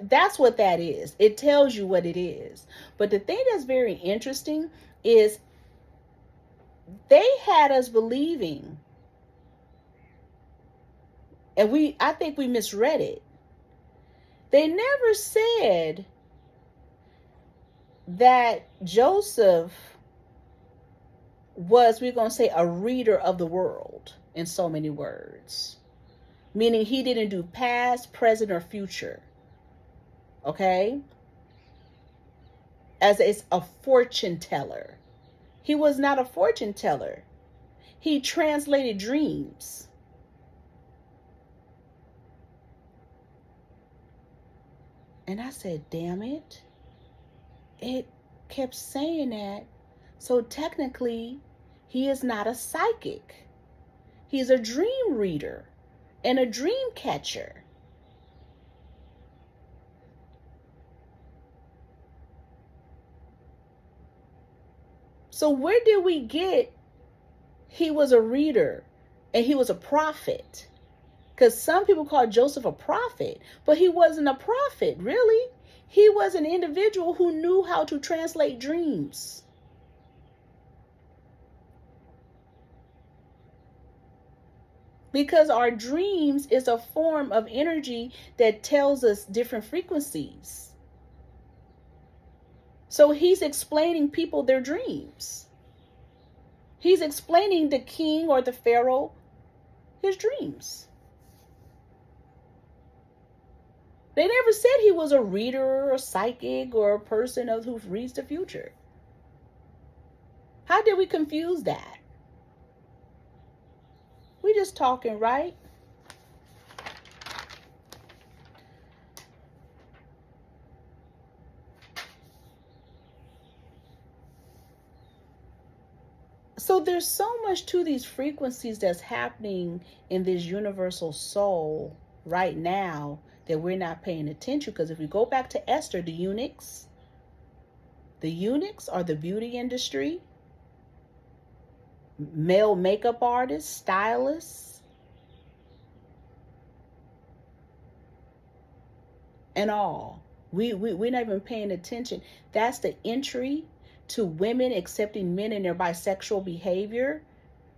Speaker 1: That's what that is. It tells you what it is. But the thing that's very interesting is they had us believing, and I think we misread it. They never said that Joseph was, we're going to say, a reader of the world in so many words. Meaning he didn't do past, present, or future. okay? As a fortune teller. He was not a fortune teller. He translated dreams. And I said, damn it. It kept saying that. So technically, he is not a psychic. He's a dream reader and a dream catcher. So where did we get he was a reader and he was a prophet? Because some people call Joseph a prophet, but he wasn't a prophet, really. He was an individual who knew how to translate dreams. Because our dreams is a form of energy that tells us different frequencies. So he's explaining people their dreams. He's explaining the king or the pharaoh his dreams. They never said he was a reader or a psychic or a person who reads the future. How did we confuse that? We just talking, right? So there's so much to these frequencies that's happening in this universal soul right now that we're not paying attention. Because if we go back to Esther, the eunuchs are the beauty industry, male makeup artists, stylists, and all. We're not even paying attention. That's the entry to women accepting men in their bisexual behavior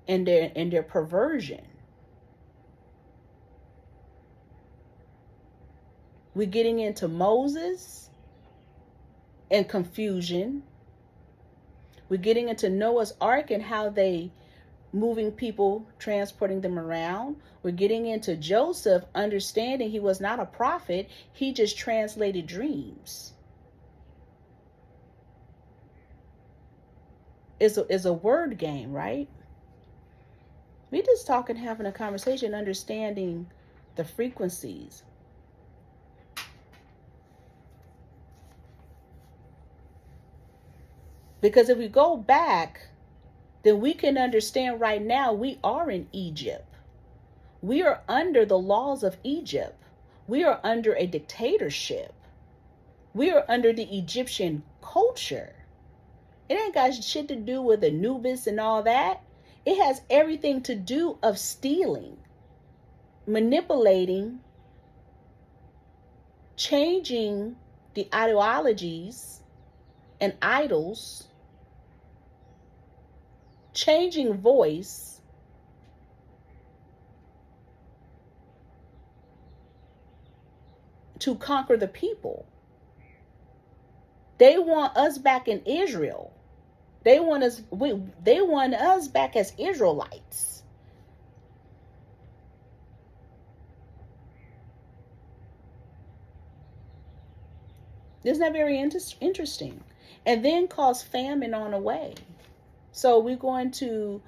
Speaker 1: and their perversion. We're getting into Moses and confusion. We're getting into Noah's Ark and how they moving people, transporting them around. We're getting into Joseph understanding he was not a prophet. He just translated dreams. It's a word game, right? We just talking, having a conversation, understanding the frequencies. Because if we go back, then we can understand right now we are in Egypt. We are under the laws of Egypt. We are under a dictatorship. We are under the Egyptian culture. It ain't got shit to do with Anubis and all that. It has everything to do of stealing, manipulating, changing the ideologies and idols, changing voice, to conquer the people. They want us back in Israel. They want us back as Israelites. Isn't that very interesting? And then cause famine on the way. So we're going to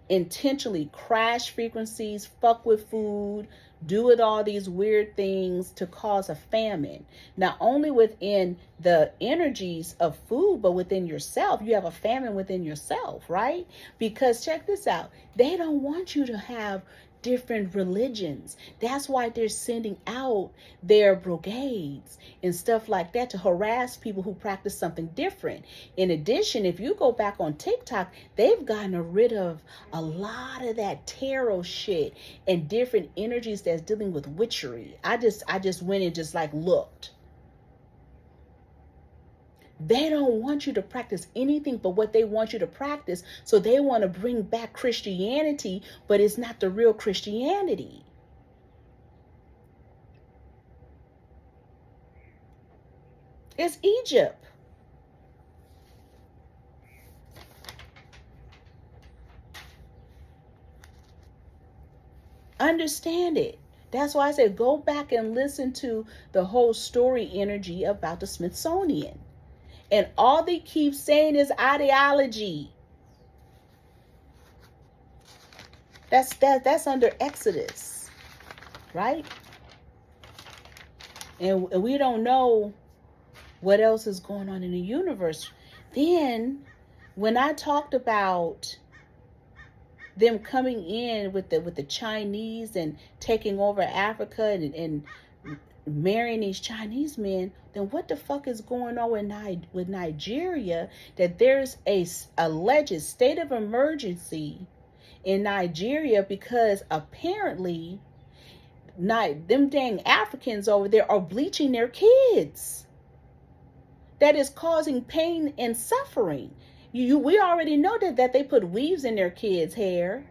Speaker 1: intentionally crash frequencies, fuck with food, do with all these weird things to cause a famine. Not only within the energies of food, but within yourself. You have a famine within yourself, right? Because check this out. They don't want you to have different religions. That's why they're sending out their brigades and stuff like that to harass people who practice something different. In addition, if you go back on TikTok, they've gotten rid of a lot of that tarot shit and different energies that's dealing with witchery. I just went and just like looked. They don't want you to practice anything but what they want you to practice. So they want to bring back Christianity, but it's not the real Christianity. It's Egypt. Understand it. That's why I said go back and listen to the whole story energy about the Smithsonian. And all they keep saying is ideology. That's under Exodus, right? And we don't know what else is going on in the universe. Then when I talked about them coming in with the Chinese and taking over Africa and marrying these Chinese men, then what the fuck is going on with Nigeria, that there's a alleged state of emergency in Nigeria because apparently them dang Africans over there are bleaching their kids. That is causing pain and suffering. We already know that they put weaves in their kids' hair.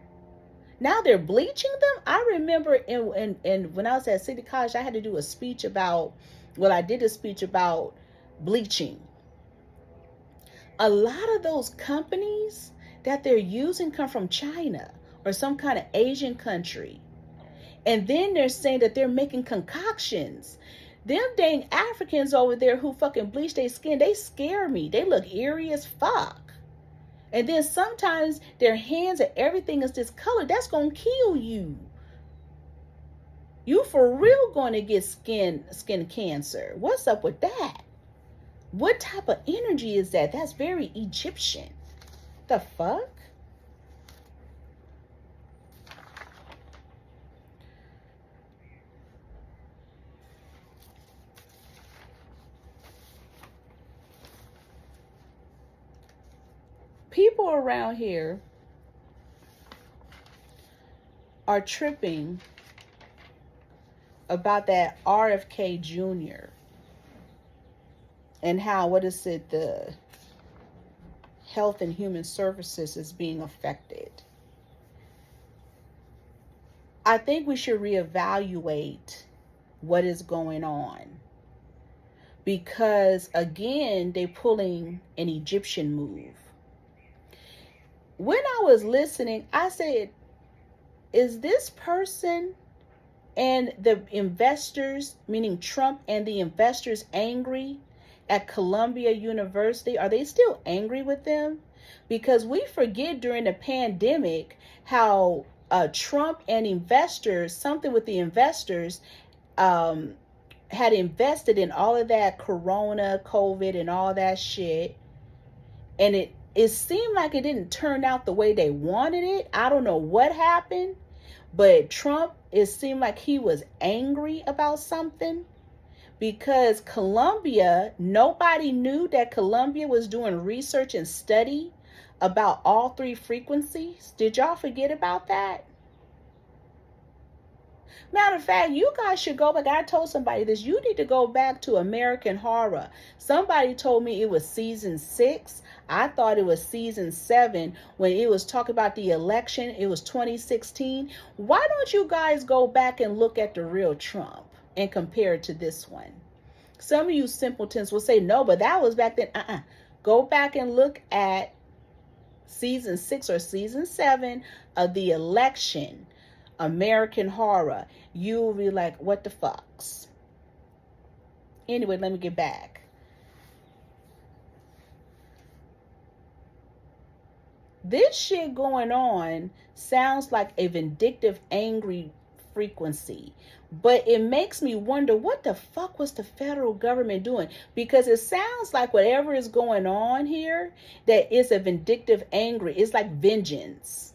Speaker 1: Now they're bleaching them. I remember in when I was at City College, I had to do a speech about, I did a speech about bleaching. A lot of those companies that they're using come from China or some kind of Asian country. And then they're saying that they're making concoctions. Them dang Africans over there who fucking bleach their skin, they scare me. They look eerie as fuck. And then sometimes their hands and everything is discolored. That's going to kill you. You for real going to get skin cancer. What's up with that? What type of energy is that? That's very Egyptian. The fuck? People around here are tripping about that RFK Jr. and how, the Health and Human Services is being affected. I think we should reevaluate what is going on. Because again, they're pulling an Egyptian move. When I was listening, I said, is this person and the investors, meaning Trump and the investors, angry at Columbia University? Are they still angry with them? Because we forget during the pandemic how Trump and investors, something with the investors, had invested in all of that Corona, COVID, and all that shit. And it seemed like it didn't turn out the way they wanted it. I don't know what happened, but Trump, it seemed like he was angry about something because Columbia, nobody knew that Columbia was doing research and study about all three frequencies. Did y'all forget about that? Matter of fact, you guys should go back. I told somebody this. You need to go back to American Horror. Somebody told me it was season 6. I thought it was season 7 when it was talking about the election. It was 2016. Why don't you guys go back and look at the real Trump and compare it to this one? Some of you simpletons will say, no, but that was back then. Go back and look at season 6 or season 7 of the election. American Horror. You'll be like, what the fucks? Anyway, let me get back. This shit going on sounds like a vindictive, angry frequency. But it makes me wonder, what the fuck was the federal government doing? Because it sounds like whatever is going on here, that is a vindictive, angry. It's like vengeance.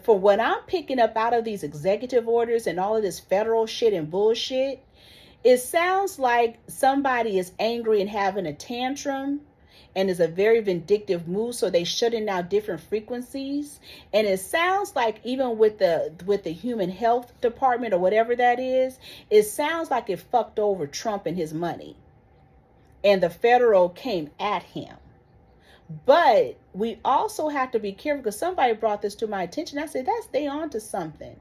Speaker 1: For what I'm picking up out of these executive orders and all of this federal shit and bullshit, it sounds like somebody is angry and having a tantrum and is a very vindictive move, so they shutting down different frequencies. And it sounds like even with the human health department or whatever that is, it sounds like it fucked over Trump and his money. And the federal came at him. But we also have to be careful, because somebody brought this to my attention. I said, they on to something.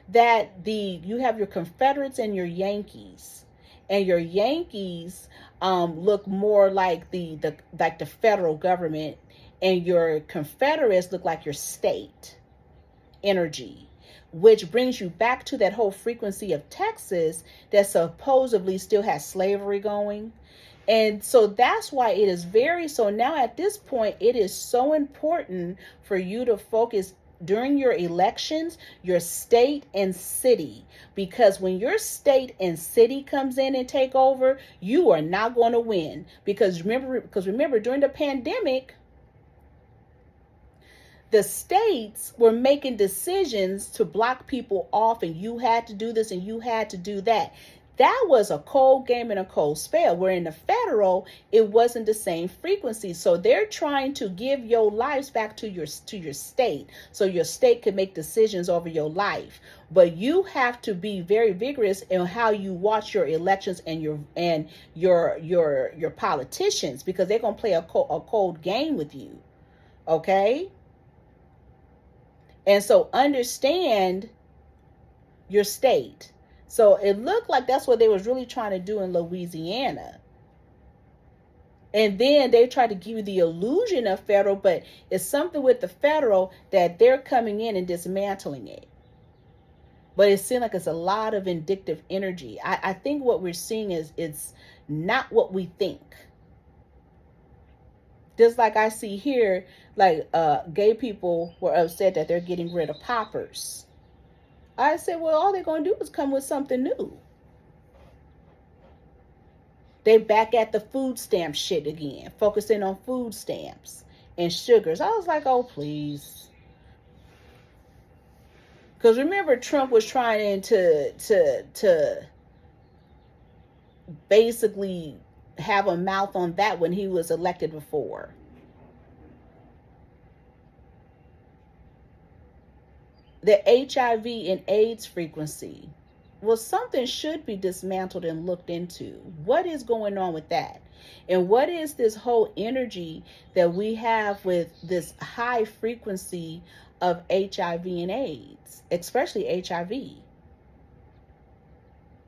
Speaker 1: That you have your Confederates and your Yankees. And your Yankees look more like the federal government, and your Confederates look like your state energy. which brings you back to that whole frequency of Texas that supposedly still has slavery going. And so that's why it is so now at this point, it is so important for you to focus during your elections, your state and city, because when your state and city comes in and take over, you are not going to win. Because remember during the pandemic, the states were making decisions to block people off, and you had to do this and you had to do that. That was a cold game and a cold spell, where in the federal, it wasn't the same frequency. So they're trying to give your lives back to your state, so your state can make decisions over your life. But you have to be very vigorous in how you watch your elections and your politicians, because they're going to play a cold game with you. Okay? And so understand your state. So it looked like that's what they was really trying to do in Louisiana. And then they tried to give you the illusion of federal, but it's something with the federal that they're coming in and dismantling it. But it seems like it's a lot of vindictive energy. I think what we're seeing is it's not what we think. Just like I see here, like gay people were upset that they're getting rid of poppers. I said, well, all they're going to do is come with something new. They back at the food stamp shit again, focusing on food stamps and sugars. I was like, oh, please. Because remember, Trump was trying to basically have a mouth on that when he was elected before. The HIV and AIDS frequency. Well, something should be dismantled and looked into. What is going on with that? And what is this whole energy that we have with this high frequency of HIV and AIDS, especially HIV?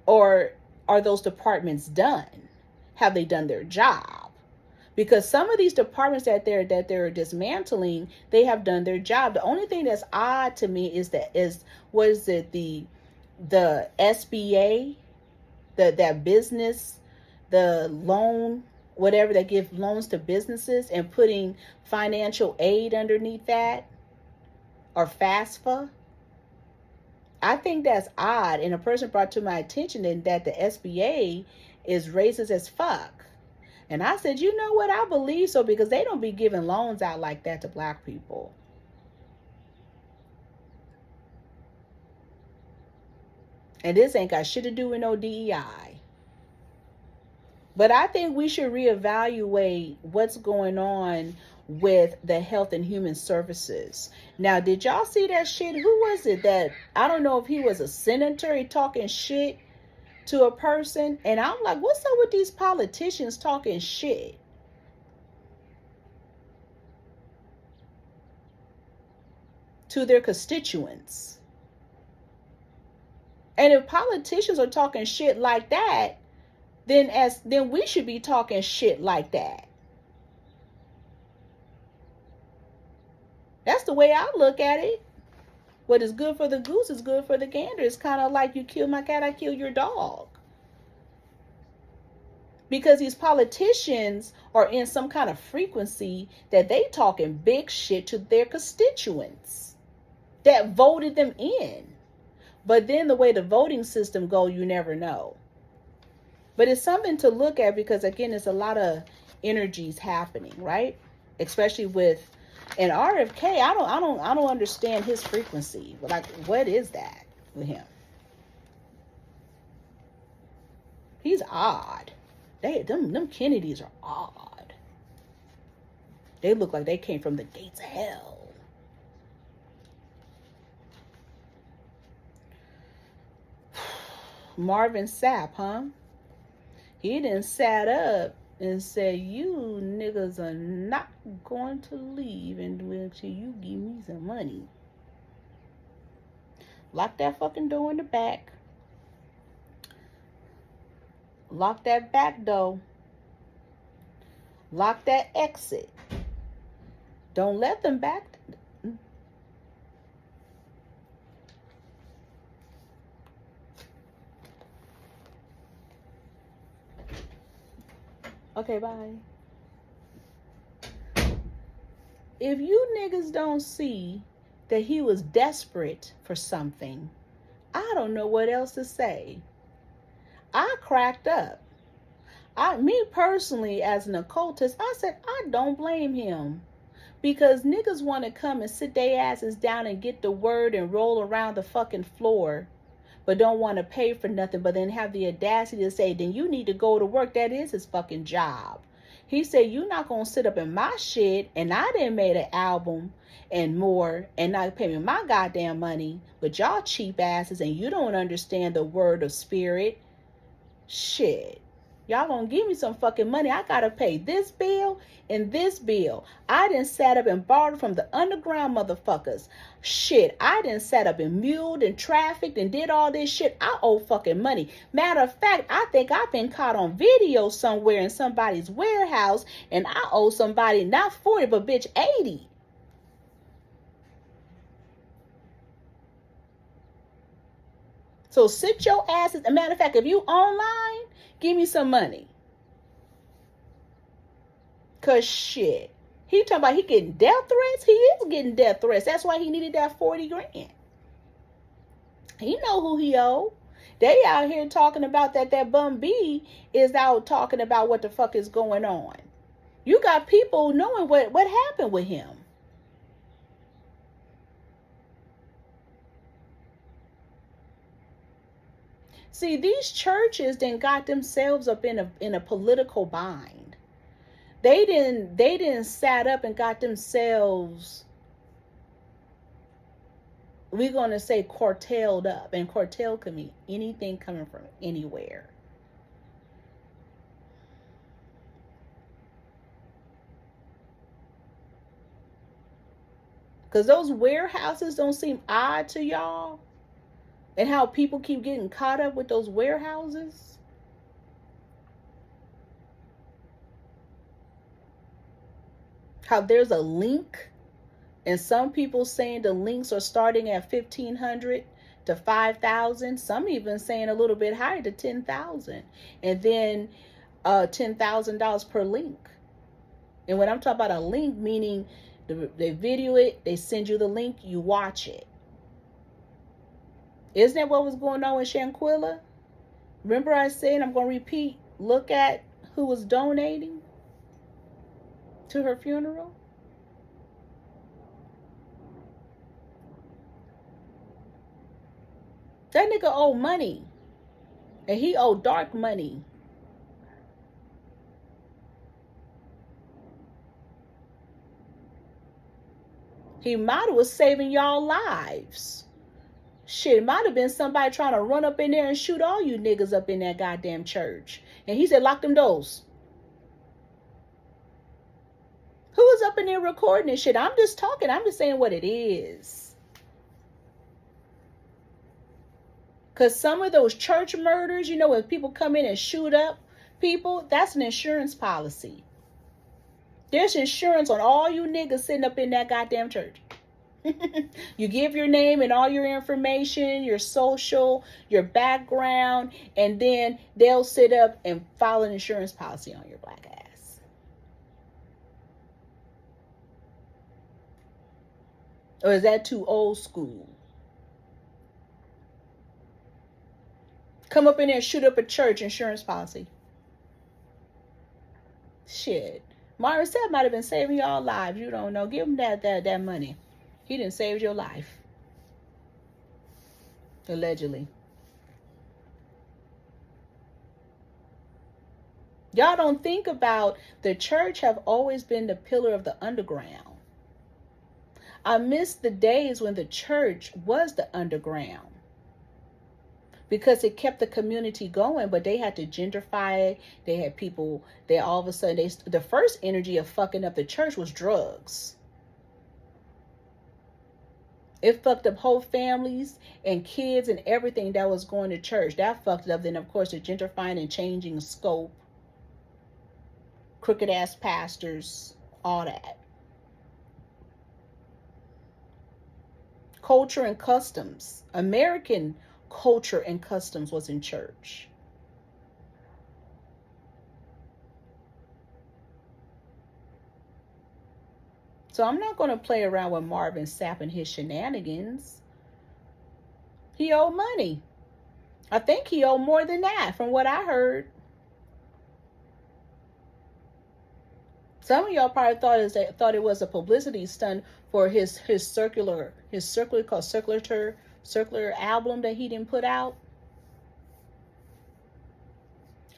Speaker 1: Or are those departments done? Have they done their job? Because some of these departments that they're dismantling, they have done their job. The only thing that's odd to me is the SBA, that business, the loan, whatever, that give loans to businesses, and putting financial aid underneath that, or FAFSA. I think that's odd. And a person brought to my attention that the SBA is racist as fuck. And I said, you know what? I believe so, because they don't be giving loans out like that to black people. And this ain't got shit to do with no DEI. But I think we should reevaluate what's going on with the health and human services. Now, did y'all see that shit? Who was it that, I don't know if he was a senator, he talking shit to a person, and I'm like, what's up with these politicians talking shit? To their constituents. And if politicians are talking shit like that, then we should be talking shit like that. That's the way I look at it. What is good for the goose is good for the gander. It's kind of like, you kill my cat, I kill your dog. Because these politicians are in some kind of frequency that they talking big shit to their constituents that voted them in. But then the way the voting system go, you never know. But it's something to look at, because again, there's a lot of energies happening, right? Especially with an RFK. I don't understand his frequency. Like, what is that with him? He's odd. Them Kennedys are odd. They look like they came from the gates of hell. Marvin Sapp, huh? He done sat up and said, you niggas are not going to leave until you give me some money. Lock that fucking door in the back. Lock that back door. Lock that exit. Don't let them back. Okay, bye. If you niggas don't see that he was desperate for something, I don't know what else to say. I cracked up. Me personally, as an occultist, I said, I don't blame him. Because niggas want to come and sit their asses down and get the word and roll around the fucking floor, but don't want to pay for nothing, but then have the audacity to say, then you need to go to work. That is his fucking job. He said, you're not going to sit up in my shit, and I done made an album and more, and not pay me my goddamn money, but y'all cheap asses, and you don't understand the word of spirit. Shit. Y'all gonna give me some fucking money. I gotta pay this bill and this bill. I done sat up and borrowed from the underground motherfuckers. Shit, I done sat up and muled and trafficked and did all this shit. I owe fucking money. Matter of fact, I think I've been caught on video somewhere in somebody's warehouse, and I owe somebody not 40, but bitch 80. So sit your asses. As a matter of fact, if you online, give me some money. Cause shit. He talking about he getting death threats. He is getting death threats. That's why he needed that 40 grand. He know who he owe. They out here talking about that Bum B is out talking about what the fuck is going on. You got people knowing what happened with him. See, these churches then got themselves up in a political bind. They didn't sat up and got themselves, we're gonna say, carteled up. And cartel can mean anything coming from anywhere. Because those warehouses don't seem odd to y'all. And how people keep getting caught up with those warehouses. How there's a link, and some people saying the links are starting at 1,500 to 5,000. Some even saying a little bit higher to 10,000, and then $10,000 per link. And when I'm talking about a link, meaning they video it, they send you the link, you watch it. Isn't that what was going on with Shanquilla? Remember I said, I'm going to repeat, look at who was donating to her funeral? That nigga owed money. And he owed dark money. He might have was saving y'all lives. Shit, it might have been somebody trying to run up in there and shoot all you niggas up in that goddamn church. And he said, lock them doors. Who was up in there recording this shit? I'm just talking. I'm just saying what it is. Because some of those church murders, you know, when people come in and shoot up people, that's an insurance policy. There's insurance on all you niggas sitting up in that goddamn church. You give your name and all your information, your social, your background, and then they'll sit up and file an insurance policy on your black ass. Or is that too old school? Come up in there and shoot up a church insurance policy. Shit. Marvin Sapp might have been saving y'all lives. You don't know. Give him that money. He done saved your life. Allegedly. Y'all don't think about the church have always been the pillar of the underground. I miss the days when the church was the underground. Because it kept the community going, but they had to gentrify it. They had people, they all of a sudden, the first energy of fucking up the church was drugs. It fucked up whole families and kids and everything that was going to church. That fucked it up. Then, of course, the gentrifying and changing scope. Crooked ass pastors. All that. Culture and customs. American culture and customs was in church. So I'm not going to play around with Marvin Sapp and his shenanigans. He owed money. I think he owed more than that from what I heard. Some of y'all probably thought it was a publicity stunt for his circular album that he didn't put out.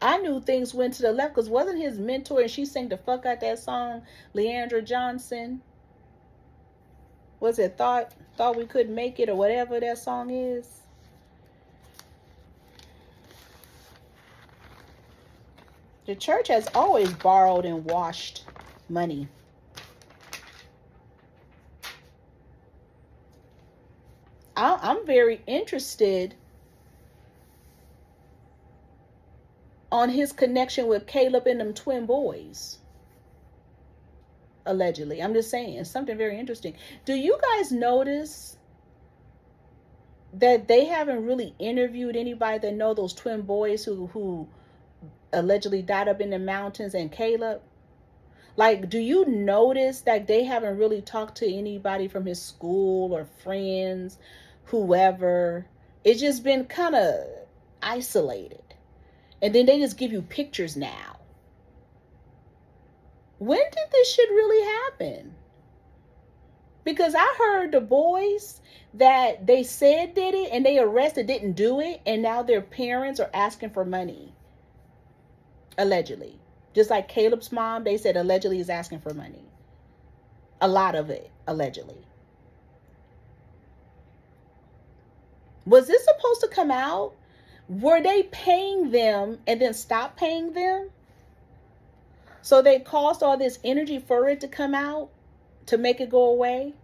Speaker 1: I knew things went to the left because wasn't his mentor, and she sang the fuck out that song, Leandra Johnson. Was it thought we couldn't make it, or whatever that song is? The church has always borrowed and washed money. I'm very interested on his connection with Caleb and them twin boys. Allegedly. I'm just saying, something very interesting. Do you guys notice that they haven't really interviewed anybody that know those twin boys who allegedly died up in the mountains, and Caleb? Like, do you notice that they haven't really talked to anybody from his school or friends, whoever? It's just been kind of isolated. And then they just give you pictures now. When did this shit really happen? Because I heard the boys that they said did it and they arrested didn't do it, and now their parents are asking for money. Allegedly. Just like Caleb's mom, they said allegedly is asking for money. A lot of it, allegedly. Was this supposed to come out? Were they paying them and then stopped paying them? So they caused all this energy for it to come out, to make it go away?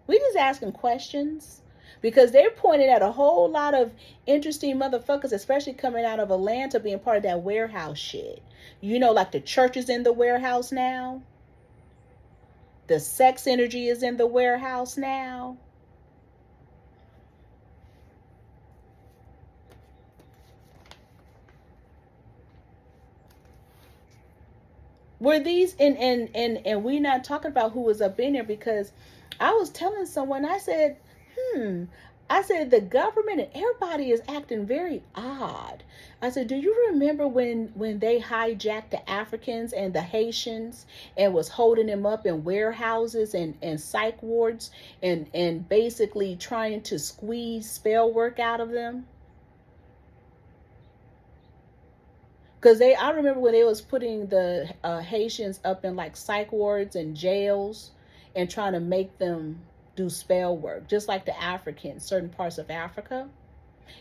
Speaker 1: We just asking questions. Because they're pointing at a whole lot of interesting motherfuckers, especially coming out of Atlanta, being part of that warehouse shit. You know, like the church is in the warehouse now. The sex energy is in the warehouse now. Were these, and we're not talking about who was up in there, because I was telling someone, I said, I said, the government and everybody is acting very odd. I said, do you remember when they hijacked the Africans and the Haitians and was holding them up in warehouses and psych wards and basically trying to squeeze spell work out of them? Because I remember when they was putting the Haitians up in like psych wards and jails and trying to make them do spell work, just like the Africans, certain parts of Africa.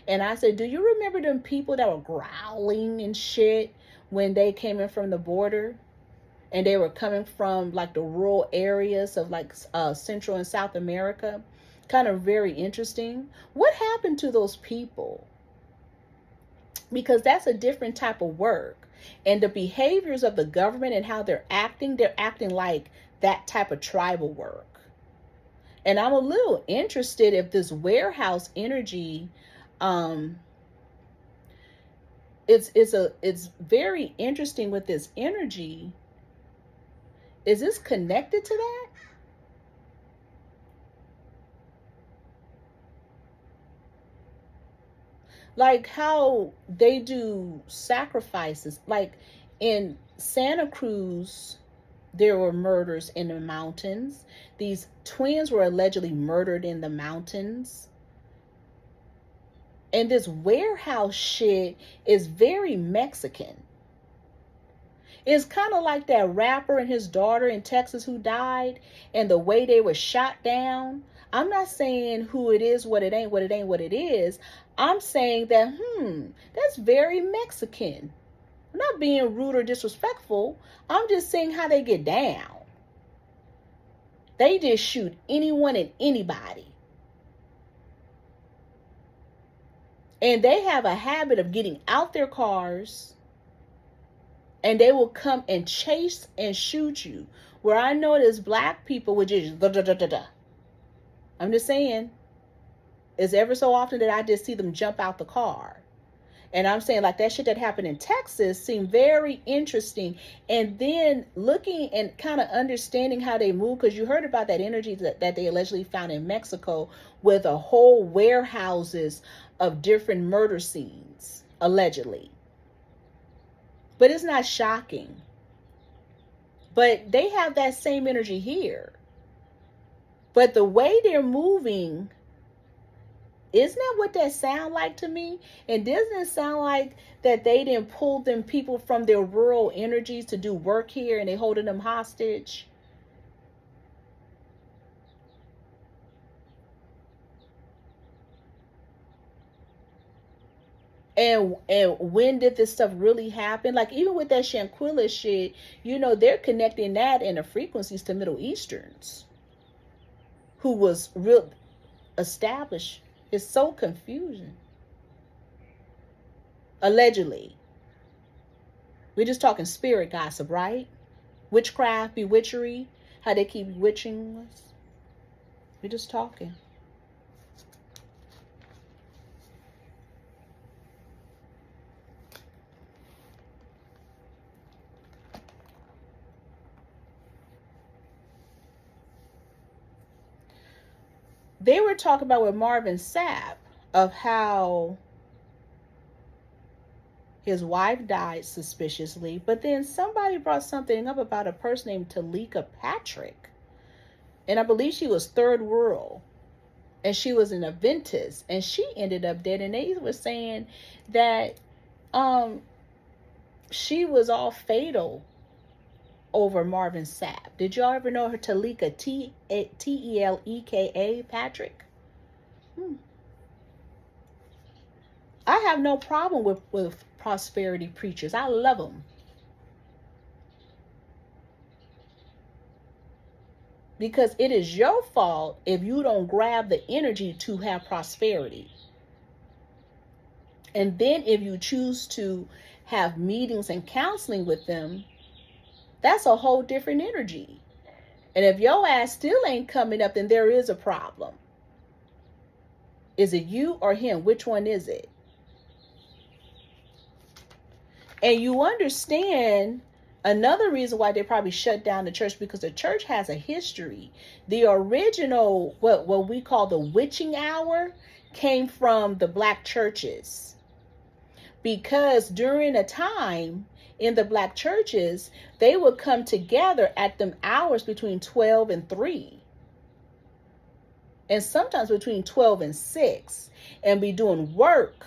Speaker 1: And I said, do you remember them people that were growling and shit when they came in from the border? And they were coming from like the rural areas of like Central and South America. Kind of very interesting. What happened to those people? Because that's a different type of work. And the behaviors of the government and how they're acting like that type of tribal work. And I'm a little interested if this warehouse energy, it's very interesting with this energy. Is this connected to that? Like how they do sacrifices. Like in Santa Cruz, there were murders in the mountains. These twins were allegedly murdered in the mountains. And this warehouse shit is very Mexican. It's kind of like that rapper and his daughter in Texas who died, and the way they were shot down. I'm not saying who it is, what it ain't, what it is. I'm saying that, that's very Mexican. I'm not being rude or disrespectful. I'm just saying how they get down. They just shoot anyone and anybody. And they have a habit of getting out their cars, and they will come and chase and shoot you. Where I notice black people would just da. I'm just saying, it's ever so often that I just see them jump out the car. And I'm saying, like, that shit that happened in Texas seemed very interesting. And then looking and kind of understanding how they move, because you heard about that energy that they allegedly found in Mexico with a whole warehouses of different murder scenes, allegedly. But it's not shocking. But they have that same energy here. But the way they're moving, isn't that what that sound like to me? And doesn't it sound like that they didn't pull them people from their rural energies to do work here and they holding them hostage? And when did this stuff really happen? Like, even with that Shanquilla shit, you know, they're connecting that in the frequencies to Middle Easterns who was real established. It's so confusing. Allegedly. We're just talking spirit gossip, right? Witchcraft, bewitchery, how they keep witching us. We're just talking. They were talking about with Marvin Sapp of how his wife died suspiciously, but then somebody brought something up about a person named Talika Patrick. And I believe she was third world. And she was an Adventist. And she ended up dead. And they were saying that she was all fatal over Marvin Sapp. Did y'all ever know her? Talika, Teleka Patrick? I have no problem with prosperity preachers. I love them. Because it is your fault if you don't grab the energy to have prosperity. And then if you choose to have meetings and counseling with them, that's a whole different energy. And if your ass still ain't coming up, then there is a problem. Is it you or him? Which one is it? And you understand another reason why they probably shut down the church, because the church has a history. The original, what we call the witching hour, came from the black churches. Because during a time in the black churches, they would come together at them hours between 12 and 3. And sometimes between 12 and 6. And be doing work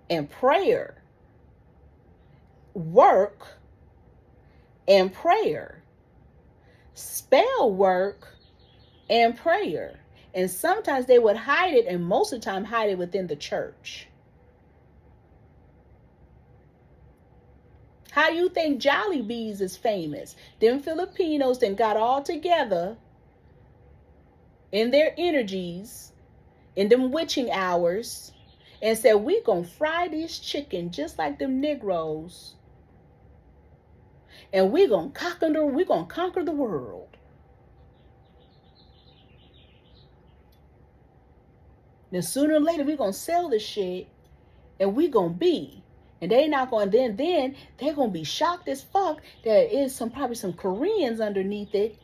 Speaker 1: and prayer. Work and prayer. Spell work and prayer. And sometimes they would hide it, and most of the time hide it within the church. How you think Jolly Bees is famous? Them Filipinos then got all together in their energies, in them witching hours, and said, we gonna fry this chicken just like them Negroes. And we're gonna conquer the world. Then sooner or later we're gonna sell this shit, and we gonna be. And they not going, then they're gonna be shocked as fuck that there is probably some Koreans underneath it.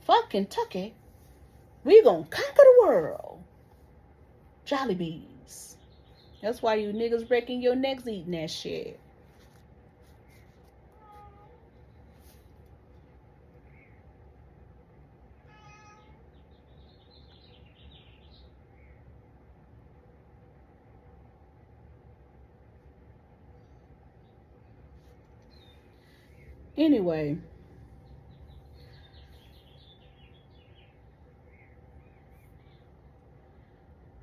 Speaker 1: Fuck Kentucky. We gonna conquer the world. Jolly Bees. That's why you niggas breaking your necks eating that shit. Anyway,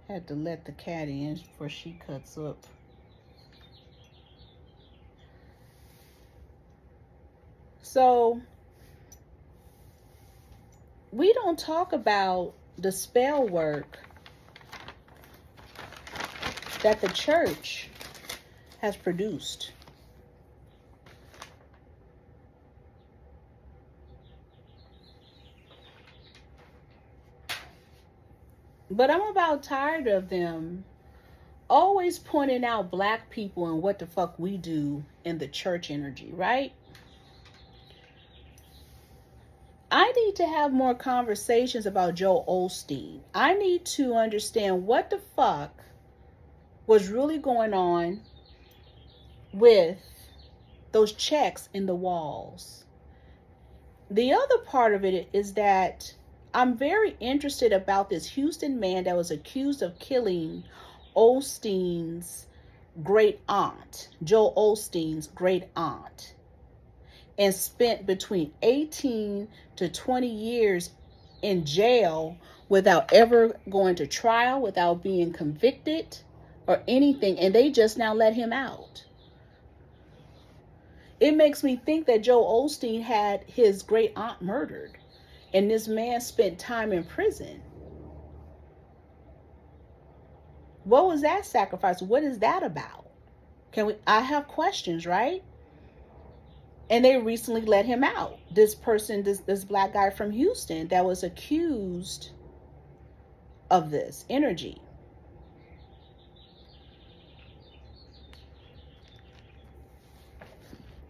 Speaker 1: had to let the cat in before she cuts up. So we don't talk about the spell work that the church has produced. But I'm about tired of them always pointing out black people and what the fuck we do in the church energy, right? I need to have more conversations about Joel Osteen. I need to understand what the fuck was really going on with those checks in the walls. The other part of it is that I'm very interested about this Houston man that was accused of killing Osteen's great aunt, Joel Osteen's great aunt, and spent between 18 to 20 years in jail without ever going to trial, without being convicted or anything, and they just now let him out. It makes me think that Joel Osteen had his great aunt murdered, and this man spent time in prison. What was that sacrifice? What is that about? I have questions, right? And they recently let him out. This person, this black guy from Houston that was accused of this energy.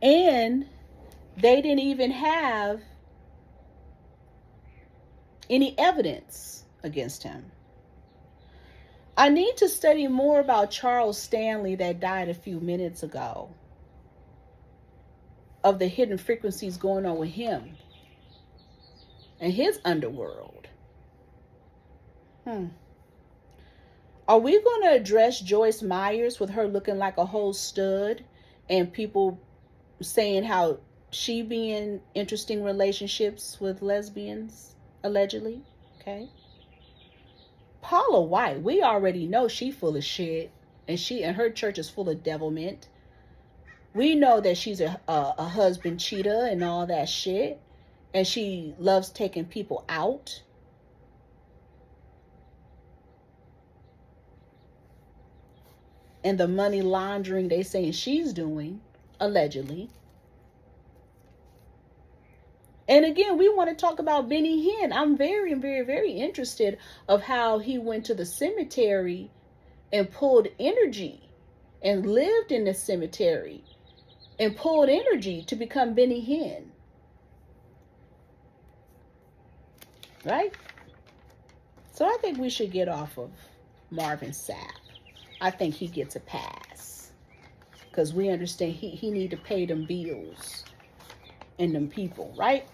Speaker 1: And they didn't even have any evidence against him. I need to study more about Charles Stanley that died a few minutes ago, of the hidden frequencies going on with him and his underworld. Are we going to address Joyce Myers with her looking like a whole stud and people saying how she be in interesting relationships with lesbians, allegedly? Okay. Paula White, we already know she full of shit, and her church is full of devilment. We know that she's a husband cheater and all that shit, and she loves taking people out. And the money laundering they saying she's doing, allegedly. And again, we want to talk about Benny Hinn. I'm very, very, very interested of how he went to the cemetery and pulled energy and lived in the cemetery and pulled energy to become Benny Hinn. Right? So I think we should get off of Marvin Sapp. I think he gets a pass. Because we understand he need to pay them bills and them people, right?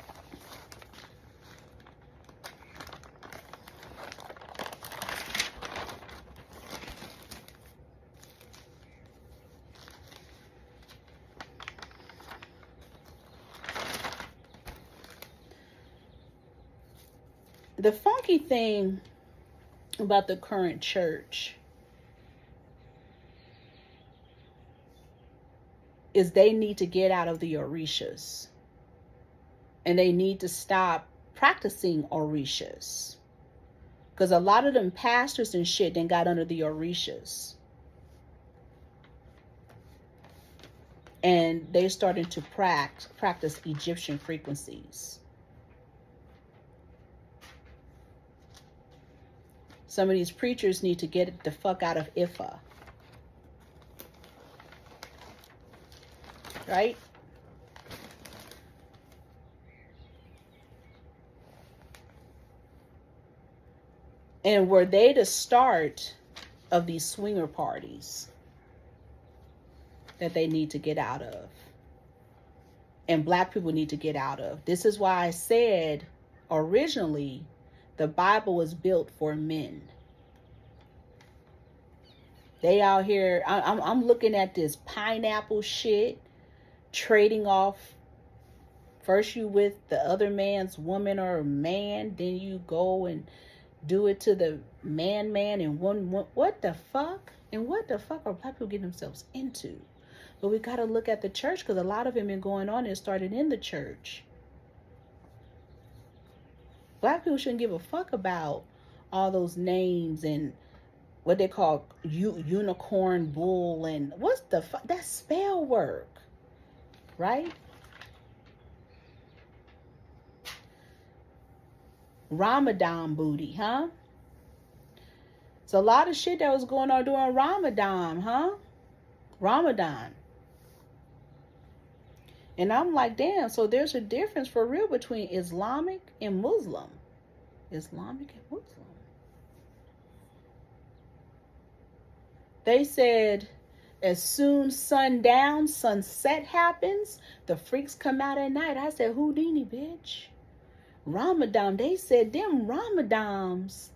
Speaker 1: The funky thing about the current church is they need to get out of the Orishas. And they need to stop practicing Orishas. Because a lot of them pastors and shit then got under the Orishas. And they're starting to practice Egyptian frequencies. Some of these preachers need to get the fuck out of Ifa. Right? And were they the start of these swinger parties that they need to get out of? And black people need to get out of. This is why I said originally the Bible was built for men. They out here, I'm looking at this pineapple shit, trading off. First you with the other man's woman or man, then you go and do it to the man and one. What the fuck? And what the fuck are black people getting themselves into? But we got to look at the church, because a lot of it been going on and started in the church. Black people shouldn't give a fuck about all those names and what they call unicorn bull and what's the fuck? That's spell work, right? Ramadan booty, huh? It's a lot of shit that was going on during Ramadan, huh? Ramadan. And I'm like, damn, so there's a difference for real between Islamic and Muslim. Islamic and Muslim. They said as soon sunset happens, the freaks come out at night. I said, Houdini, bitch. Ramadan. They said them Ramadans.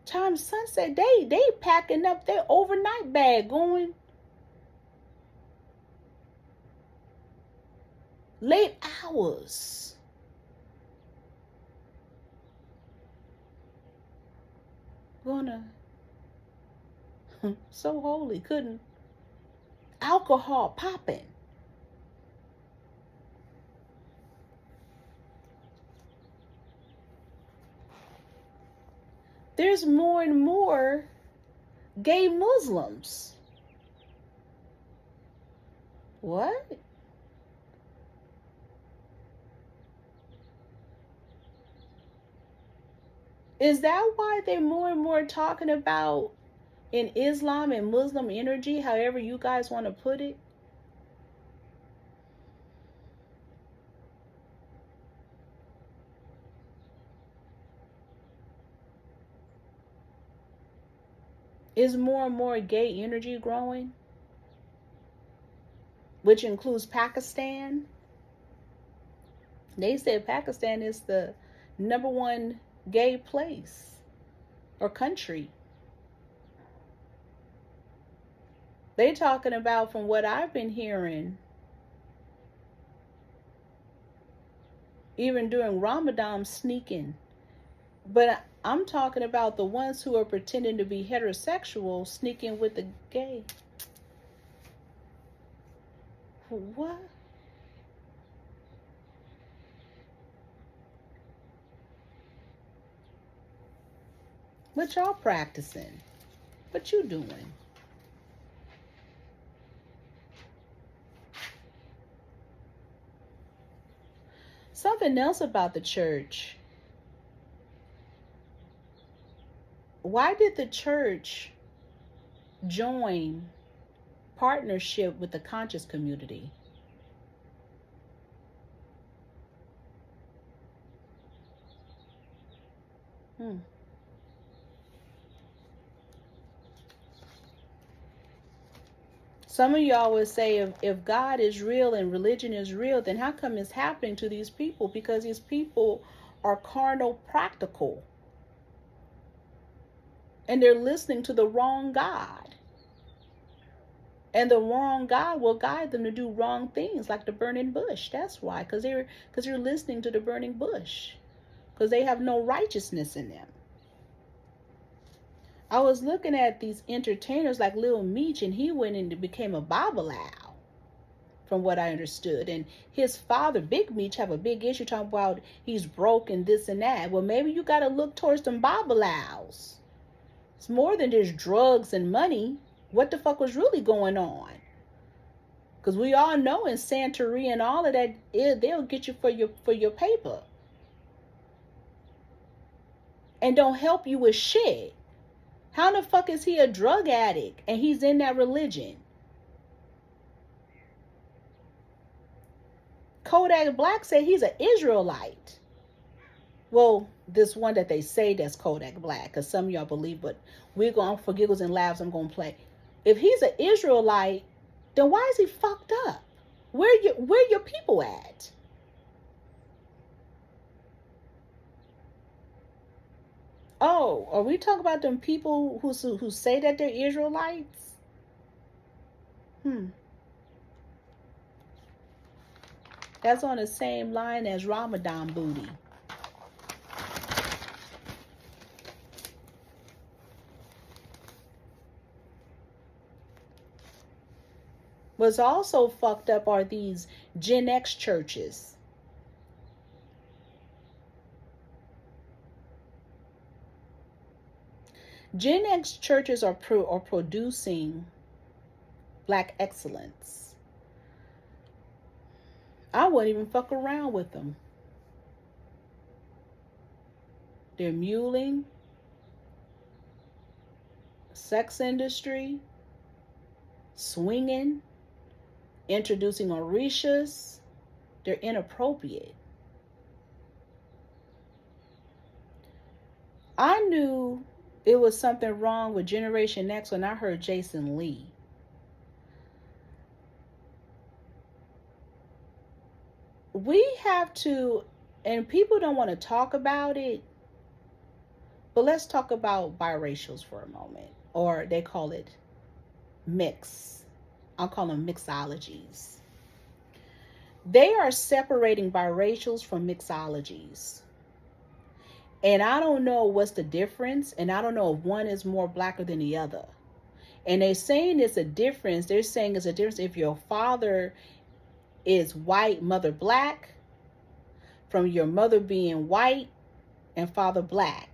Speaker 1: Time sunset, they packing up their overnight bag going late hours. Gonna so holy, couldn't alcohol popping. There's more and more gay Muslims. What? Is that why they're more and more talking about in Islam and Muslim energy, however you guys want to put it? Is more and more gay energy growing? Which includes Pakistan. They said Pakistan is the #1 gay place or country. They talking about, from what I've been hearing, even during Ramadan, sneaking. But I'm talking about the ones who are pretending to be heterosexual sneaking with the gay. What? What y'all practicing? What you doing? Something else about the church. Why did the church join partnership with the conscious community? Some of y'all would say, if God is real and religion is real, then how come it's happening to these people? Because these people are carnal practical. And they're listening to the wrong God. And the wrong God will guide them to do wrong things, like the burning bush. That's why. Because they're listening to the burning bush. Because they have no righteousness in them. I was looking at these entertainers like Lil Meech, and he went and became a Babalawo, from what I understood. And his father, Big Meech, have a big issue talking about he's broke and this and that. Well, maybe you got to look towards them Babalawos. It's more than just drugs and money. What the fuck was really going on? Because we all know in Santeria and all of that, they'll get you for your paper. And don't help you with shit. How the fuck is he a drug addict and he's in that religion? Kodak Black said he's an Israelite. Well, this one that they say that's Kodak Black, because some of y'all believe, but we're going, for giggles and laughs, I'm going to play. If he's an Israelite, then why is he fucked up? Where your people at? Oh, are we talking about them people who say that they're Israelites? That's on the same line as Ramadan booty. What's also fucked up are these Gen X churches. Gen X churches are producing black excellence. I wouldn't even fuck around with them. They're muling, sex industry, swinging, introducing orishas. They're inappropriate. I knew it was something wrong with Generation X when I heard Jason Lee. We have to, and people don't want to talk about it, but let's talk about biracials for a moment. Or they call it mix. I'll call them mixologies. They are separating biracials from mixologies. And I don't know what's the difference. And I don't know if one is more blacker than the other. And they're saying it's a difference. They're saying it's a difference if your father is white, mother black, from your mother being white and father black.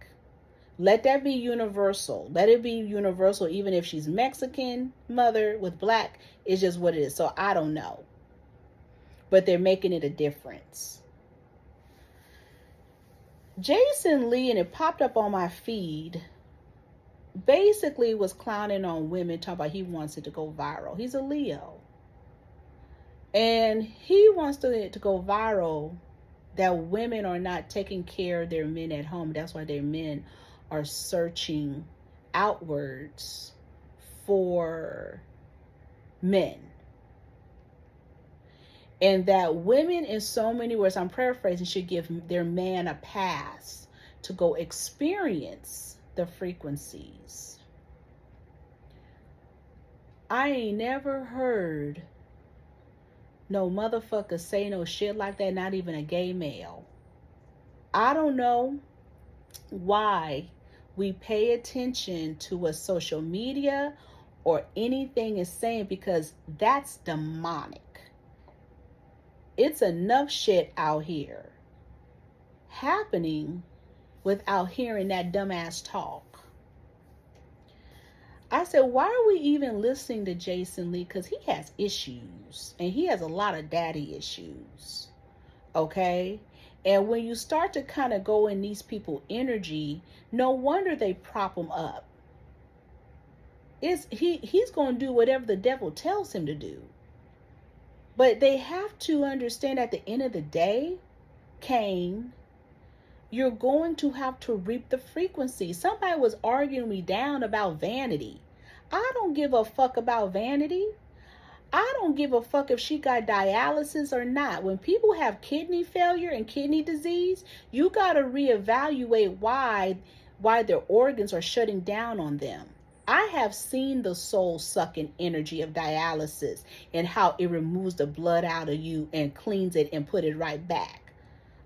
Speaker 1: Let that be universal. Let it be universal even if she's Mexican mother with black. It's just what it is. So I don't know. But they're making it a difference. Jason Lee, and it popped up on my feed, basically was clowning on women, talking about he wants it to go viral. He's a Leo. And he wants it to go viral that women are not taking care of their men at home. That's why their men are searching outwards for men. And that women, in so many words, I'm paraphrasing, should give their man a pass to go experience the frequencies. I ain't never heard no motherfucker say no shit like that, not even a gay male. I don't know why we pay attention to what social media or anything is saying, because that's demonic. It's enough shit out here happening without hearing that dumbass talk. I said, why are we even listening to Jason Lee? Because he has issues, and he has a lot of daddy issues. Okay? And when you start to kind of go in these people's energy, no wonder they prop him up. He's going to do whatever the devil tells him to do. But they have to understand at the end of the day, Cain, you're going to have to reap the frequency. Somebody was arguing me down about vanity. I don't give a fuck about vanity. I don't give a fuck if she got dialysis or not. When people have kidney failure and kidney disease, you got to reevaluate why their organs are shutting down on them. I have seen the soul-sucking energy of dialysis and how it removes the blood out of you and cleans it and put it right back.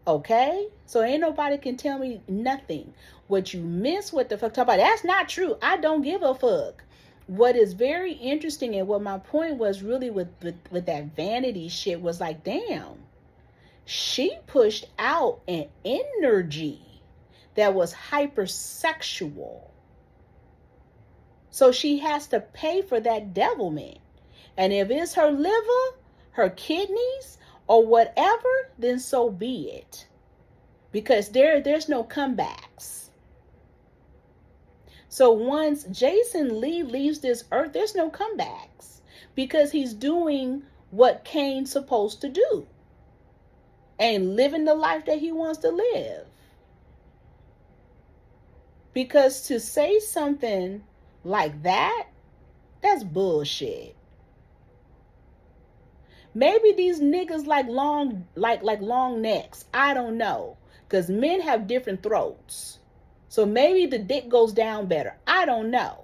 Speaker 1: Okay? So ain't nobody can tell me nothing. What you miss, what the fuck talk about, that's not true. I don't give a fuck. What is very interesting, and what my point was really with that vanity shit was like, damn, she pushed out an energy that was hypersexual. So she has to pay for that devilment. And if it's her liver, her kidneys, or whatever, then so be it. Because there's no comebacks. So once Jason Lee leaves this earth, there's no comebacks. Because he's doing what Cain's supposed to do. And living the life that he wants to live. Because to say something like that, that's bullshit. Maybe these niggas like long necks. I don't know. Because men have different throats. So maybe the dick goes down better. I don't know.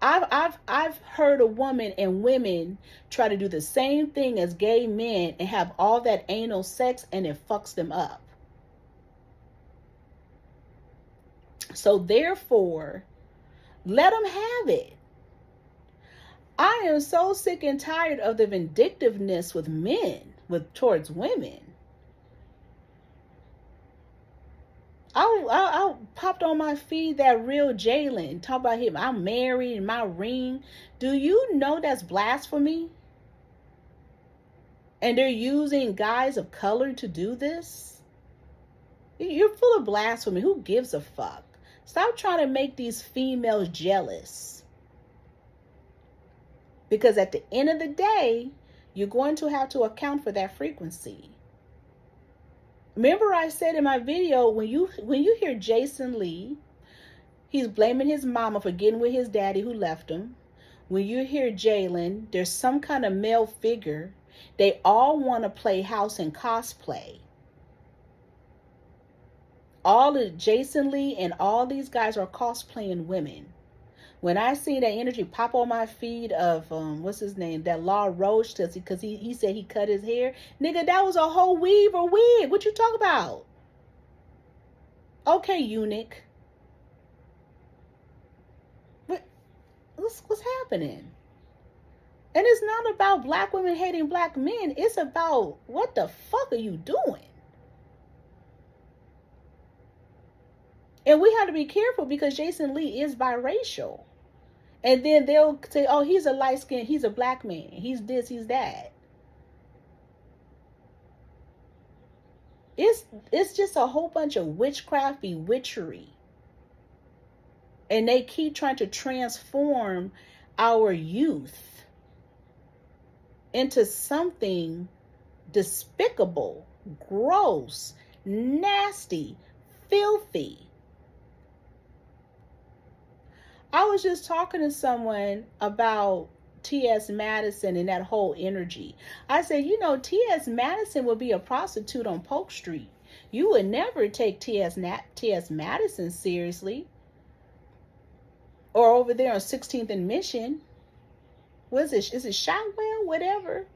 Speaker 1: I've heard a woman and women try to do the same thing as gay men and have all that anal sex, and it fucks them up. So therefore, let them have it. I am so sick and tired of the vindictiveness with men, towards women. I popped on my feed that real Jalen talk about him. I'm married and my ring. Do you know that's blasphemy? And they're using guys of color to do this. You're full of blasphemy. Who gives a fuck? Stop trying to make these females jealous. Because at the end of the day, you're going to have to account for that frequency. Remember I said in my video, when you hear Jason Lee, he's blaming his mama for getting with his daddy who left him. When you hear Jalen, there's some kind of male figure. They all want to play house and cosplay. All of Jason Lee and all these guys are cosplaying women. When I see that energy pop on my feed of, what's his name? That Law Roach, because he said he cut his hair. Nigga, that was a whole weave or wig. What you talk about? Okay, eunuch. What's happening? And it's not about black women hating black men. It's about, what the fuck are you doing? And we have to be careful because Jason Lee is biracial. And then they'll say, oh, he's a light skin, he's a black man. He's this, he's that. It's just a whole bunch of witchcraft, bewitchery. And they keep trying to transform our youth into something despicable, gross, nasty, filthy. I was just talking to someone about T.S. Madison and that whole energy. I said, you know, T.S. Madison would be a prostitute on Polk Street. You would never take T.S. Madison seriously. Or over there on 16th and Mission. What is it? Is it Shotwell? Whatever.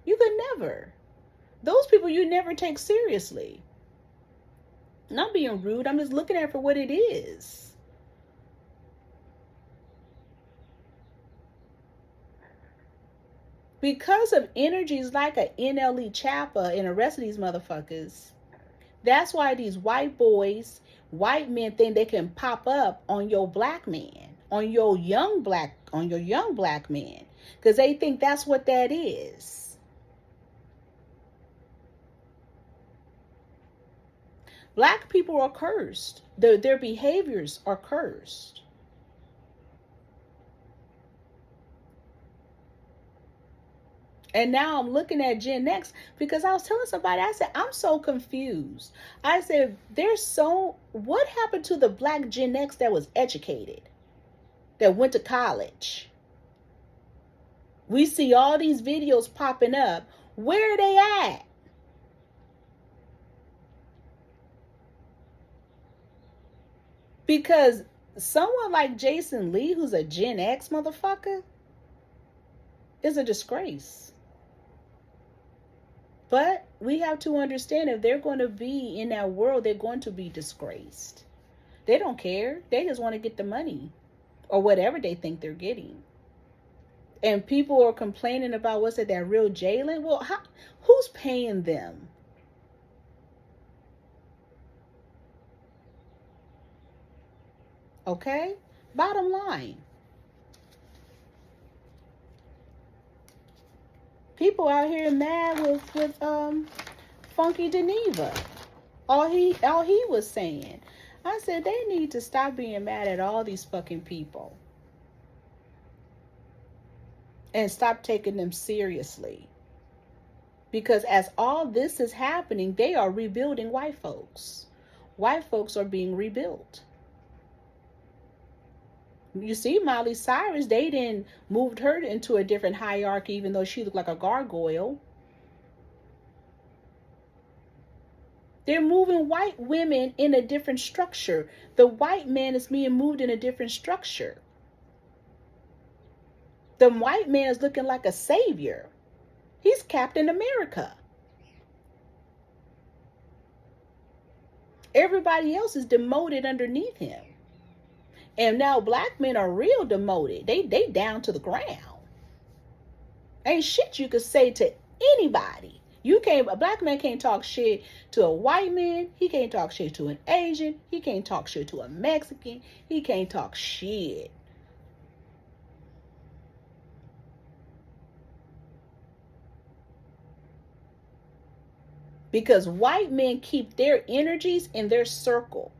Speaker 1: You could never. Those people you never take seriously. Not being rude. I'm just looking at it for what it is. Because of energies like a NLE Chappa and the rest of these motherfuckers, that's why these white boys, white men think they can pop up on your black man, on your young black man, because they think that's what that is. Black people are cursed. Their behaviors are cursed. And now I'm looking at Gen X because I was telling somebody, I said, I'm so confused. I said, what happened to the black Gen X that was educated, that went to college? We see all these videos popping up. Where are they at? Because someone like Jason Lee, who's a Gen X motherfucker, is a disgrace. But we have to understand, if they're going to be in that world, they're going to be disgraced. They don't care. They just want to get the money or whatever they think they're getting. And people are complaining about, what's it, that real Jalen? Well, who's paying them? Okay? Bottom line. People out here mad with Funky Geneva. All he was saying. I said they need to stop being mad at all these fucking people. And stop taking them seriously. Because as all this is happening, they are rebuilding white folks. White folks are being rebuilt. You see, Miley Cyrus, they didn't moved her into a different hierarchy, even though she looked like a gargoyle. They're moving white women in a different structure. The white man is being moved in a different structure. The white man is looking like a savior. He's Captain America. Everybody else is demoted underneath him. And now black men are real demoted. They down to the ground. Ain't shit you could say to anybody. A black man can't talk shit to a white man. He can't talk shit to an Asian. He can't talk shit to a Mexican. He can't talk shit. Because white men keep their energies in their circle.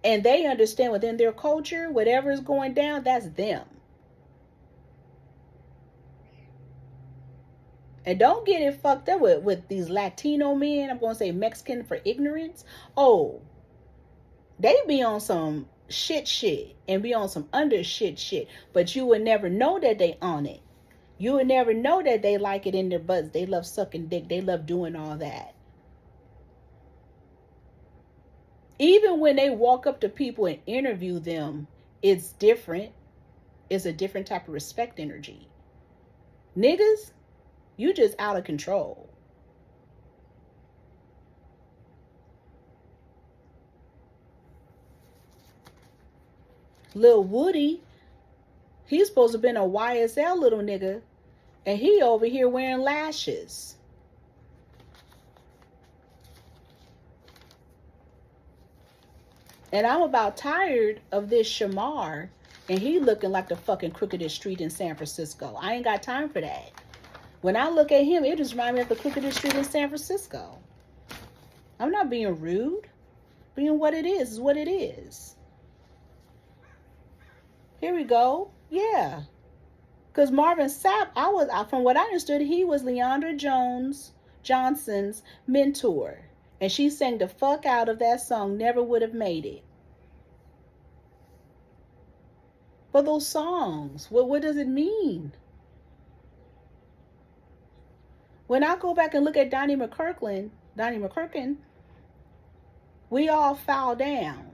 Speaker 1: And they understand within their culture, whatever is going down, that's them. And don't get it fucked up with these Latino men. I'm going to say Mexican for ignorance. Oh, they be on some shit and be on some under shit. But you would never know that they on it. You would never know that they like it in their butts. They love sucking dick. They love doing all that. Even when they walk up to people and interview them, it's different. It's a different type of respect energy. Niggas, you just out of control. Lil Woody, he's supposed to have been a YSL little nigga, and he over here wearing lashes. And I'm about tired of this Shamar, and he looking like the fucking crookedest street in San Francisco. I ain't got time for that. When I look at him, it just reminds me of the crookedest street in San Francisco. I'm not being rude. Being what it is what it is. Here we go. Yeah. Because Marvin Sapp, from what I understood, he was Leandra Johnson's mentor. And she sang the fuck out of that song, Never Would Have Made It. But those songs, what does it mean? When I go back and look at Donnie McClurkin, we all fall down.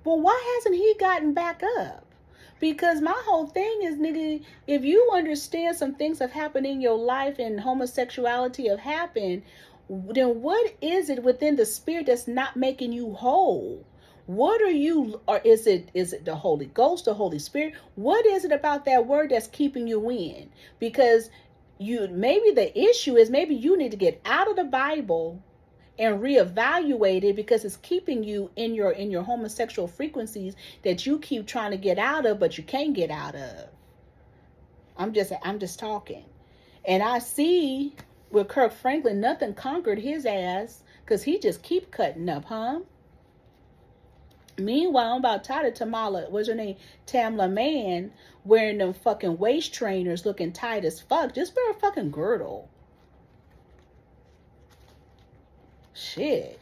Speaker 1: Well, why hasn't he gotten back up? Because my whole thing is, nigga, if you understand some things have happened in your life and homosexuality have happened, then what is it within the spirit that's not making you whole? What are you, or is it the Holy Ghost, the Holy Spirit? What is it about that word that's keeping you in? Because maybe the issue is maybe you need to get out of the Bible and reevaluate it, because it's keeping you in your homosexual frequencies that you keep trying to get out of, but you can't get out of. I'm just talking. And I see with Kirk Franklin, nothing conquered his ass, because he just keep cutting up, huh? Meanwhile, I'm about tired of Tamla Man, wearing them fucking waist trainers looking tight as fuck. Just wear a fucking girdle. Shit.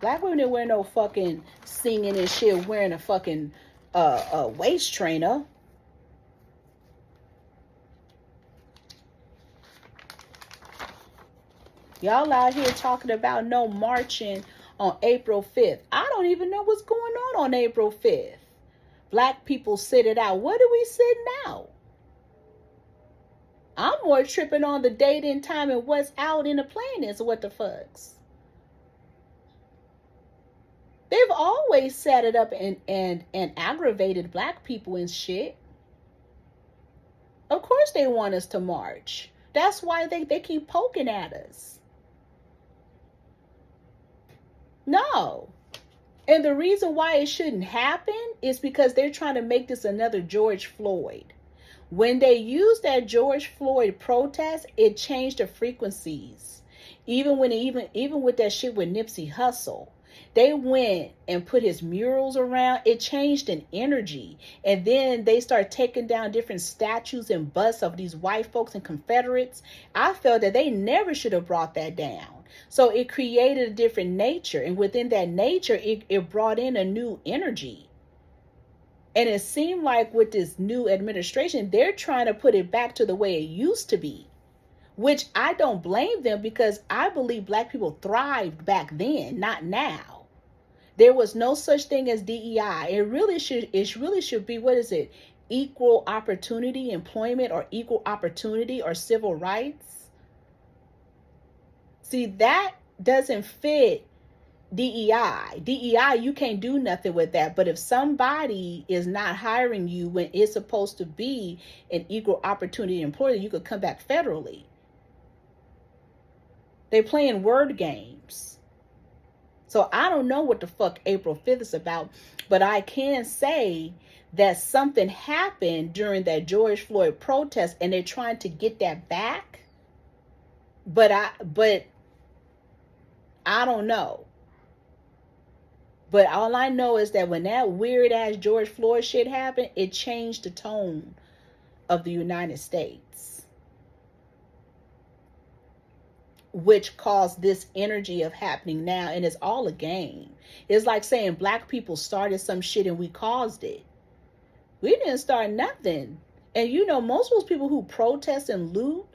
Speaker 1: Black women didn't wear no fucking singing and shit wearing a fucking waist trainer. Y'all out here talking about no marching on April 5th. I don't even know what's going on April 5th. Black people sit it out. What are we sitting out? I'm more tripping on the date and time and what's out in the planets. What the fucks? They've always set it up and aggravated black people and shit. Of course they want us to march. That's why they keep poking at us. No. And the reason why it shouldn't happen is because they're trying to make this another George Floyd. When they used that George Floyd protest, it changed the frequencies. Even with that shit with Nipsey Hussle, they went and put his murals around. It changed an energy. And then they start taking down different statues and busts of these white folks and Confederates. I felt that they never should have brought that down. So it created a different nature. And within that nature, it brought in a new energy. And it seemed like with this new administration, they're trying to put it back to the way it used to be, which I don't blame them, because I believe black people thrived back then, not now. There was no such thing as DEI. It really should be, what is it? Equal opportunity employment, or equal opportunity, or civil rights. See, that doesn't fit DEI. DEI, you can't do nothing with that. But if somebody is not hiring you when it's supposed to be an equal opportunity employer, you could come back federally. They playing word games. So I don't know what the fuck April 5th is about, but I can say that something happened during that George Floyd protest, and they're trying to get that back. But I don't know. But all I know is that when that weird ass George Floyd shit happened, it changed the tone of the United States, which caused this energy of happening now. And it's all a game. It's like saying black people started some shit and we caused it. We didn't start nothing. And you know, most of those people who protest and loot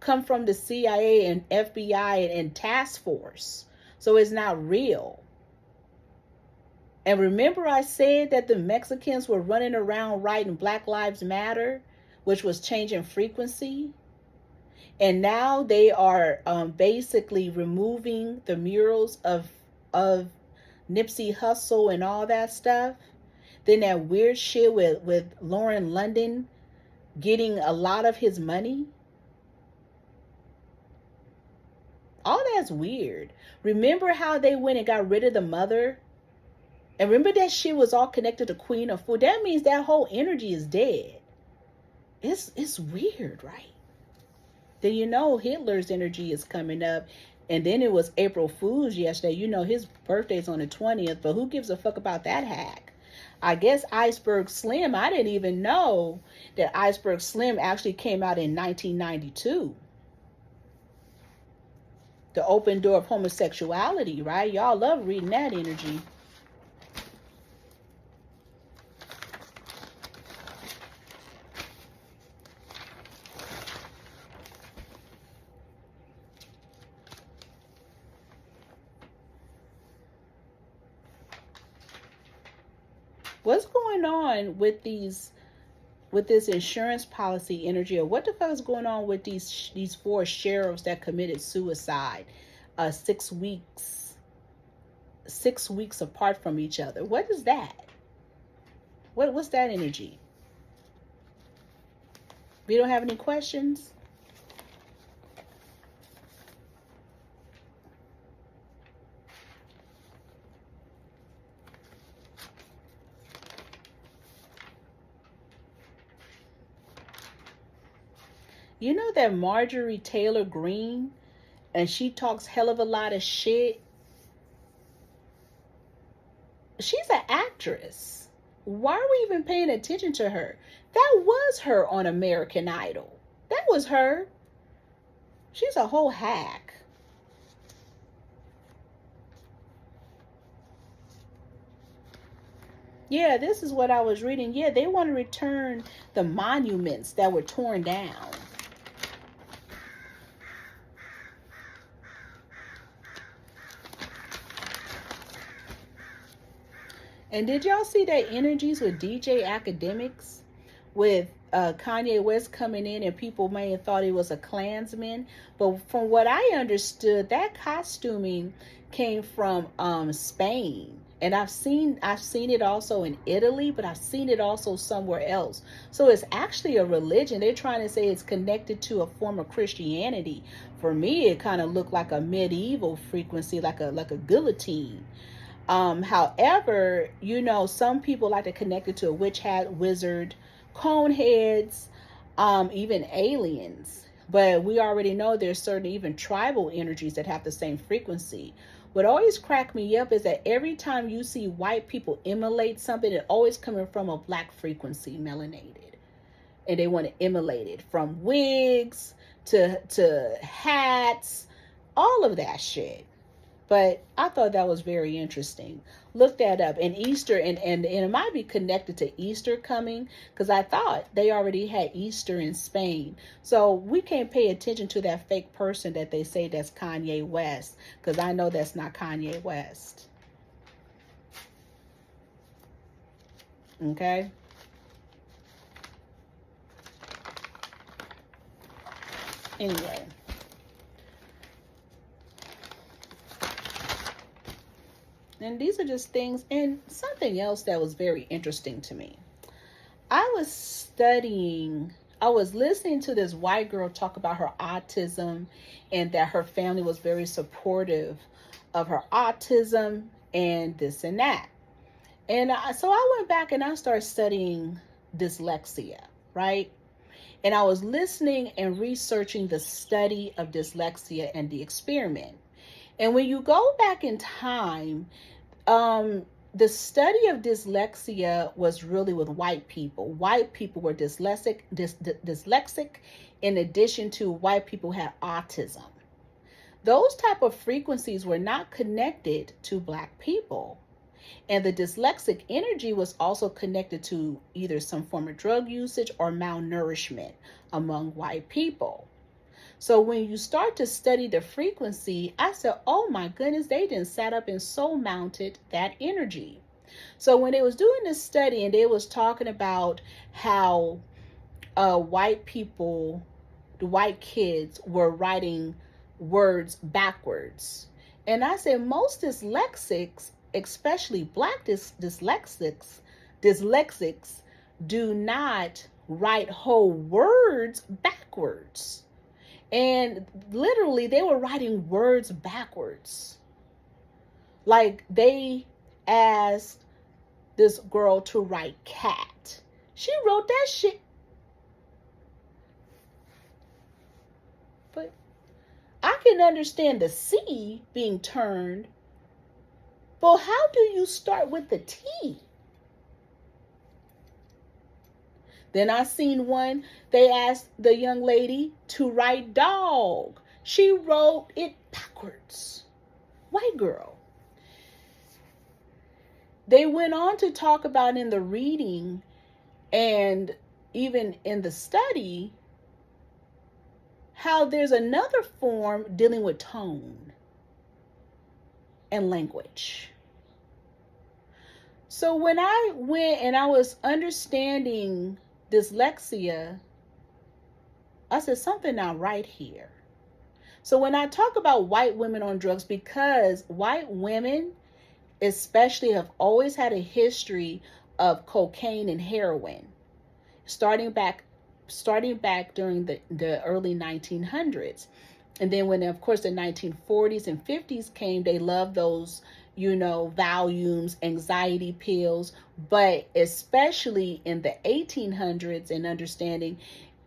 Speaker 1: come from the CIA and FBI and task force. So it's not real. And remember I said that the Mexicans were running around writing Black Lives Matter, which was changing frequency? And now they are basically removing the murals of Nipsey Hussle and all that stuff. Then that weird shit with Lauren London getting a lot of his money. All that's weird. Remember how they went and got rid of the mother? And remember that shit was all connected to Queen of Food. That means that whole energy is dead. It's weird, right? Then you know Hitler's energy is coming up. And then it was April Fool's yesterday. You know his birthday's on the 20th. But who gives a fuck about that hack? I guess Iceberg Slim, I didn't even know that Iceberg Slim actually came out in 1992. The open door of homosexuality, right? Y'all love reading that energy. What's going on with this insurance policy energy, or what the fuck is going on with these 4 sheriffs that committed suicide 6 weeks apart from each other? What is that? What's that energy? We don't have any questions? You know that Marjorie Taylor Greene, and she talks hell of a lot of shit. She's an actress. Why are we even paying attention to her? That was her on American Idol. That was her. She's a whole hack. Yeah, this is what I was reading. Yeah, they want to return the monuments that were torn down. And did y'all see that energies with DJ Academics, with Kanye West coming in, and people may have thought he was a Klansman, but from what I understood, that costuming came from Spain, and I've seen it also in Italy, but I've seen it also somewhere else. So it's actually a religion. They're trying to say it's connected to a form of Christianity. For me, it kind of looked like a medieval frequency, like a guillotine. However, you know, some people like to connect it to a witch hat, wizard, cone heads, even aliens. But we already know there's certain even tribal energies that have the same frequency. What always cracked me up is that every time you see white people immolate something, it always coming from a black frequency, melanated. And they want to immolate it from wigs to hats, all of that shit. But I thought that was very interesting. Look that up. And Easter, and it might be connected to Easter coming, because I thought they already had Easter in Spain. So we can't pay attention to that fake person that they say that's Kanye West, because I know that's not Kanye West. Okay? Anyway. And these are just things. And something else that was very interesting to me. I was listening to this white girl talk about her autism, and that her family was very supportive of her autism and this and that. And so I went back and I started studying dyslexia, right? And I was listening and researching the study of dyslexia and the experiment. And when you go back in time, the study of dyslexia was really with white people. White people were dyslexic, in addition to white people had autism. Those type of frequencies were not connected to Black people. And the dyslexic energy was also connected to either some form of drug usage or malnourishment among white people. So when you start to study the frequency, I said, oh my goodness, they didn't sat up and soul mounted that energy. So when they was doing this study and they was talking about how white people, the white kids were writing words backwards. And I said, most dyslexics, especially Black dyslexics, do not write whole words backwards. And literally, they were writing words backwards. Like they asked this girl to write cat. She wrote that shit. But I can understand the C being turned. But how do you start with the T? Then I seen one, they asked the young lady to write dog. She wrote it backwards. White girl. They went on to talk about in the reading and even in the study how there's another form dealing with tone and language. So when I went and I was understanding dyslexia, I said something not right here. So when I talk about white women on drugs, because white women especially have always had a history of cocaine and heroin, starting back during the early 1900s. And then when, of course, the 1940s and 50s came, they loved those, Valiums, anxiety pills, but especially in the 1800s and understanding,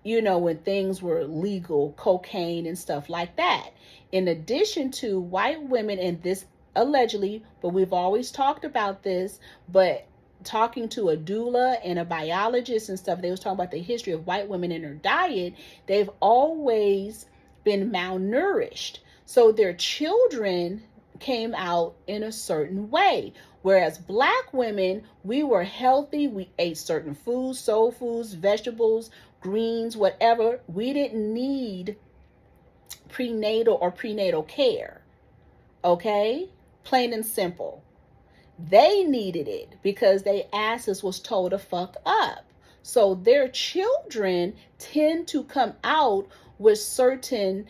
Speaker 1: when things were legal, cocaine and stuff like that. In addition to white women, and this allegedly, but we've always talked about this, but talking to a doula and a biologist and stuff, they was talking about the history of white women and their diet. They've always been malnourished. So their children came out in a certain way. Whereas Black women, we were healthy. We ate certain foods, soul foods, vegetables, greens, whatever. We didn't need prenatal care. Okay? Plain and simple. They needed it because their asses was told to fuck up. So their children tend to come out with certain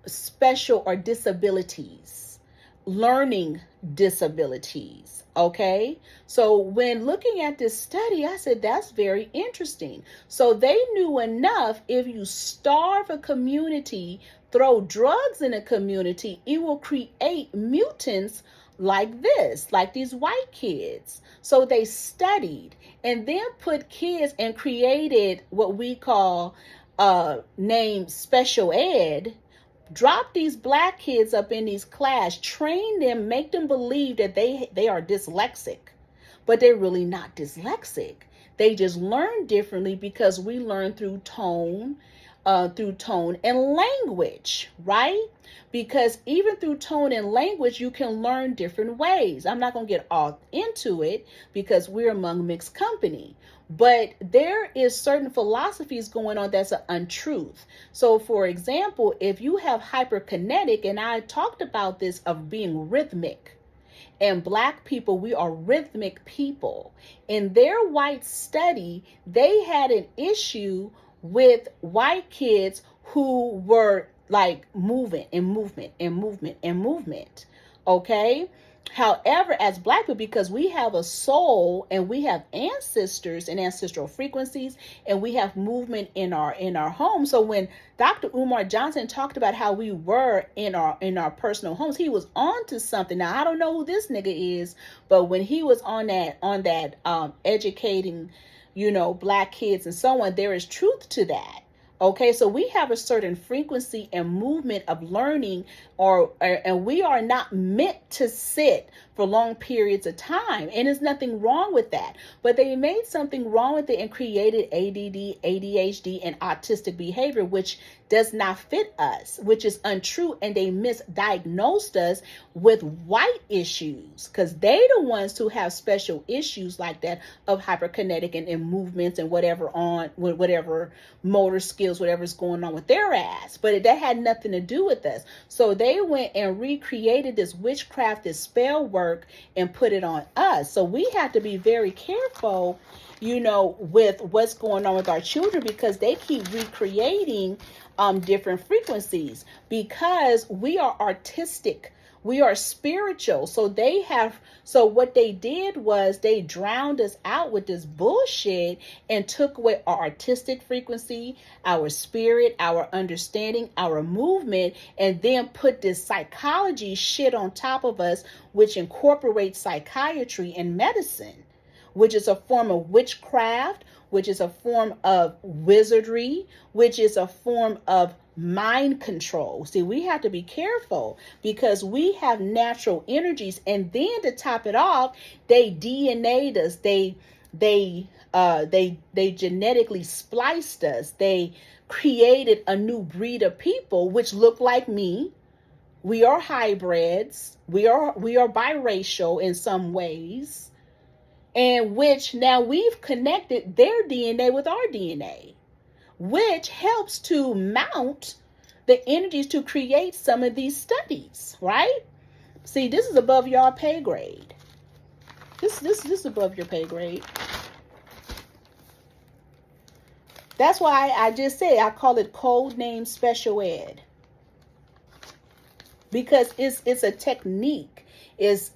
Speaker 1: special or disabilities, learning disabilities. Okay. So when looking at this study, I said, that's very interesting. So they knew enough. If you starve a community, throw drugs in a community, it will create mutants like this, like these white kids. So they studied and then put kids and created what we call named special ed. Drop these Black kids up in these class, train them, make them believe that they are dyslexic, but they're really not dyslexic. They just learn differently because we learn through tone and language, right? Because even through tone and language, you can learn different ways. I'm not going to get all into it because we're among mixed company. But there is certain philosophies going on that's an untruth. So, for example, if you have hyperkinetic, and I talked about this of being rhythmic, and Black people, we are rhythmic people. In their white study, they had an issue with white kids who were like movement. Okay. However, as Black people, because we have a soul and we have ancestors and ancestral frequencies, and we have movement in our home. So when Dr. Umar Johnson talked about how we were in our personal homes, he was on to something. Now I don't know who this nigga is, but when he was on that educating Black kids and so on. There is truth to that. Okay, so we have a certain frequency and movement of learning, and we are not meant to sit for long periods of time, and there's nothing wrong with that. But they made something wrong with it and created ADD, ADHD, and autistic behavior, which does not fit us, which is untrue, and they misdiagnosed us with white issues, because they the ones who have special issues like that of hyperkinetic and movements and whatever motor skills, whatever's going on with their ass. But that had nothing to do with us. So they went and recreated this witchcraft, this spell work, and put it on us. So we have to be very careful, with what's going on with our children, because they keep recreating different frequencies, because we are artistic. We are spiritual. So what they did was they drowned us out with this bullshit and took away our artistic frequency, our spirit, our understanding, our movement, and then put this psychology shit on top of us, which incorporates psychiatry and medicine, which is a form of witchcraft, which is a form of wizardry, which is a form of mind control. See, we have to be careful, because we have natural energies, and then to top it off, they DNA'd us. They genetically spliced us. They created a new breed of people which look like me. We are hybrids. We are biracial in some ways. And which now we've connected their DNA with our DNA, which helps to mount the energies to create some of these studies, right? See, this is above your pay grade. This is above your pay grade. That's why I just say I call it code name special ed, because it's a technique.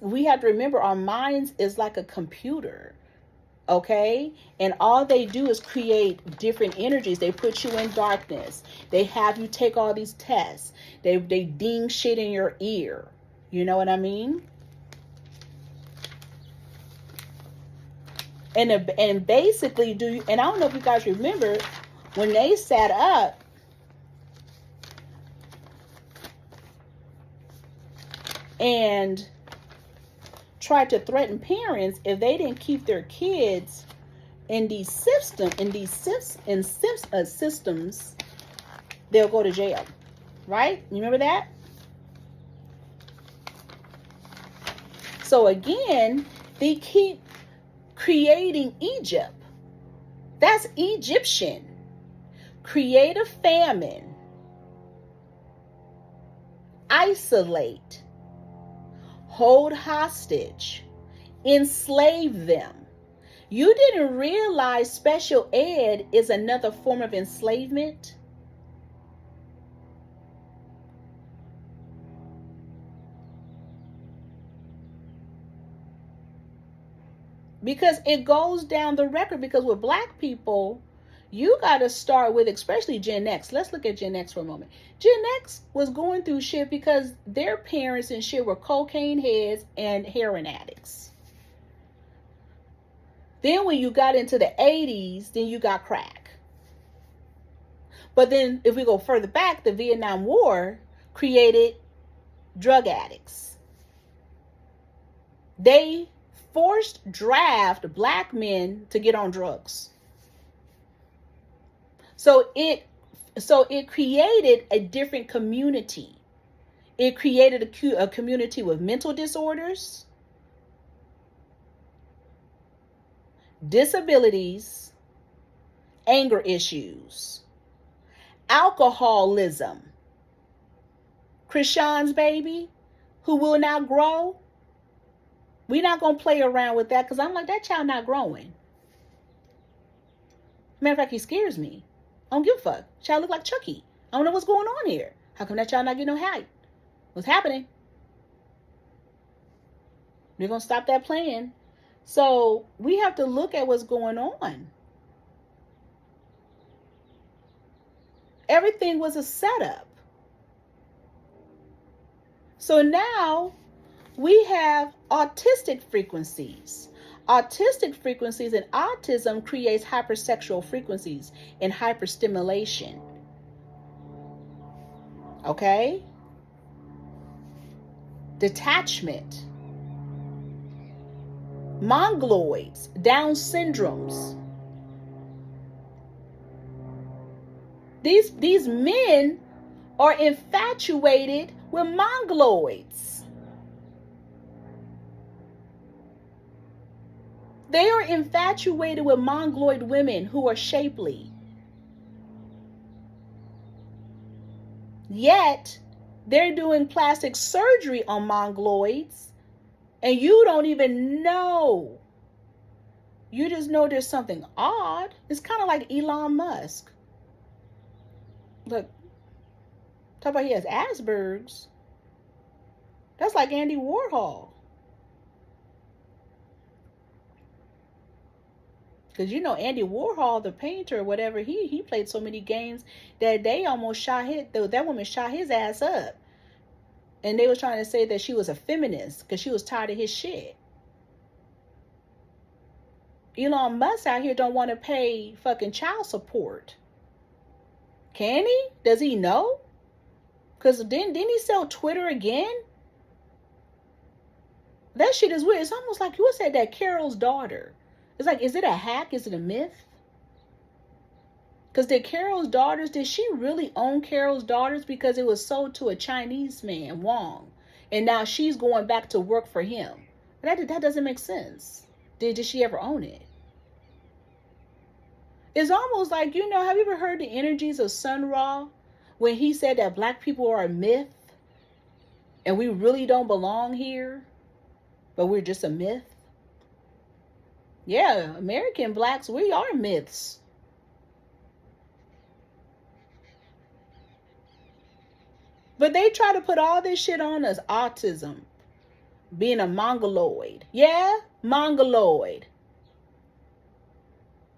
Speaker 1: We have to remember our minds is like a computer, okay? And all they do is create different energies. They put you in darkness. They have you take all these tests. They ding shit in your ear. You know what I mean? And basically and I don't know if you guys remember when they sat up and tried to threaten parents if they didn't keep their kids in these systems, they'll go to jail, right? You remember that? So again, they keep creating Egypt. That's Egyptian. Create a famine. Isolate. Hold hostage, enslave them. You didn't realize special ed is another form of enslavement? Because it goes down the record, because with Black people, you got to start with, especially Gen X. Let's look at Gen X for a moment. Gen X was going through shit because their parents and shit were cocaine heads and heroin addicts. Then when you got into the 80s, then you got crack. But then if we go further back, the Vietnam War created drug addicts. They forced draft Black men to get on drugs. So it created a different community. It created a community with mental disorders, disabilities, anger issues, alcoholism. Krishan's baby, who will not grow. We're not going to play around with that, because I'm like, that child not growing. Matter of fact, he scares me. I don't give a fuck. Child look like Chucky. I don't know what's going on here. How come that child not getting no height? What's happening? We're going to stop that playing. So we have to look at what's going on. Everything was a setup. So now we have autistic frequencies. Autistic frequencies and autism creates hypersexual frequencies and hyperstimulation. Okay? Detachment. Mongoloids, Down syndromes. These men are infatuated with mongoloids. They are infatuated with mongoloid women who are shapely. Yet, they're doing plastic surgery on mongoloids, and you don't even know. You just know there's something odd. It's kind of like Elon Musk. Look, talk about he has Asperger's. That's like Andy Warhol. Because you know Andy Warhol, the painter or whatever, he played so many games that they almost shot that woman shot his ass up. And they was trying to say that she was a feminist because she was tired of his shit. Elon Musk out here don't want to pay fucking child support. Can he? Does he know? Because didn't he sell Twitter again? That shit is weird. It's almost like, who said that? Carol's daughter. It's like, is it a hack? Is it a myth? Because did she really own Carol's daughters? Because it was sold to a Chinese man, Wong. And now she's going back to work for him. That doesn't make sense. Did she ever own it? It's almost like, have you ever heard the energies of Sun Ra? When he said that black people are a myth. And we really don't belong here. But we're just a myth. Yeah, American blacks, we are myths. But they try to put all this shit on us. Autism. Being a mongoloid. Yeah, mongoloid.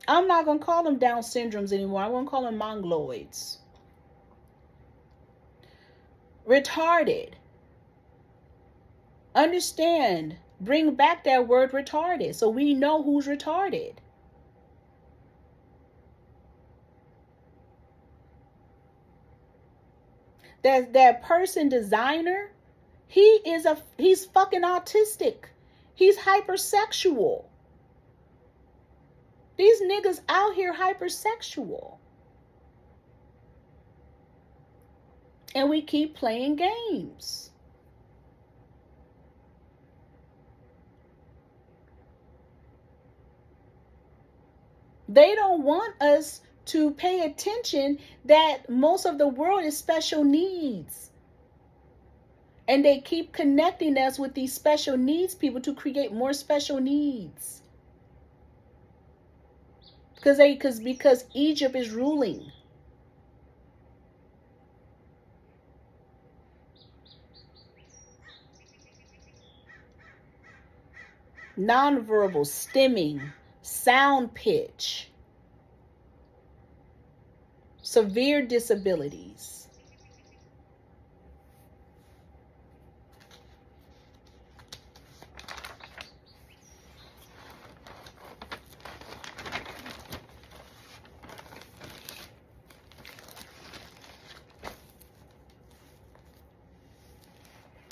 Speaker 1: I'm not going to call them Down syndromes anymore. I'm going to call them mongoloids. Retarded. Understand. Bring back that word retarded so we know who's retarded. That person designer, he's fucking autistic. He's hypersexual. These niggas out here hypersexual. And we keep playing games. They don't want us to pay attention that most of the world is special needs. And they keep connecting us with these special needs people to create more special needs. Because Egypt is ruling. Nonverbal, stimming, sound pitch, severe disabilities.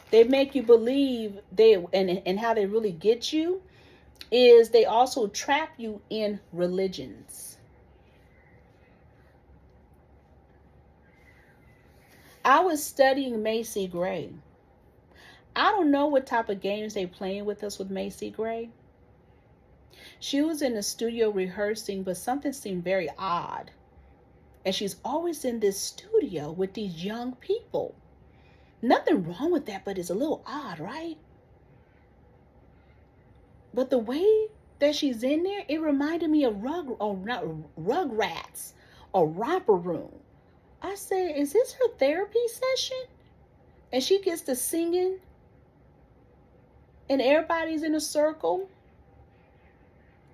Speaker 1: They make you believe and how they really get you is they also trap you in religions. I was studying Macy Gray. I don't know what type of games they playing with us with Macy Gray. She was in the studio rehearsing, but something seemed very odd. And she's always in this studio with these young people. Nothing wrong with that, but it's a little odd, right? But the way that she's in there, it reminded me of Rugrats or Romper Room. I said, is this her therapy session? And she gets to singing and everybody's in a circle.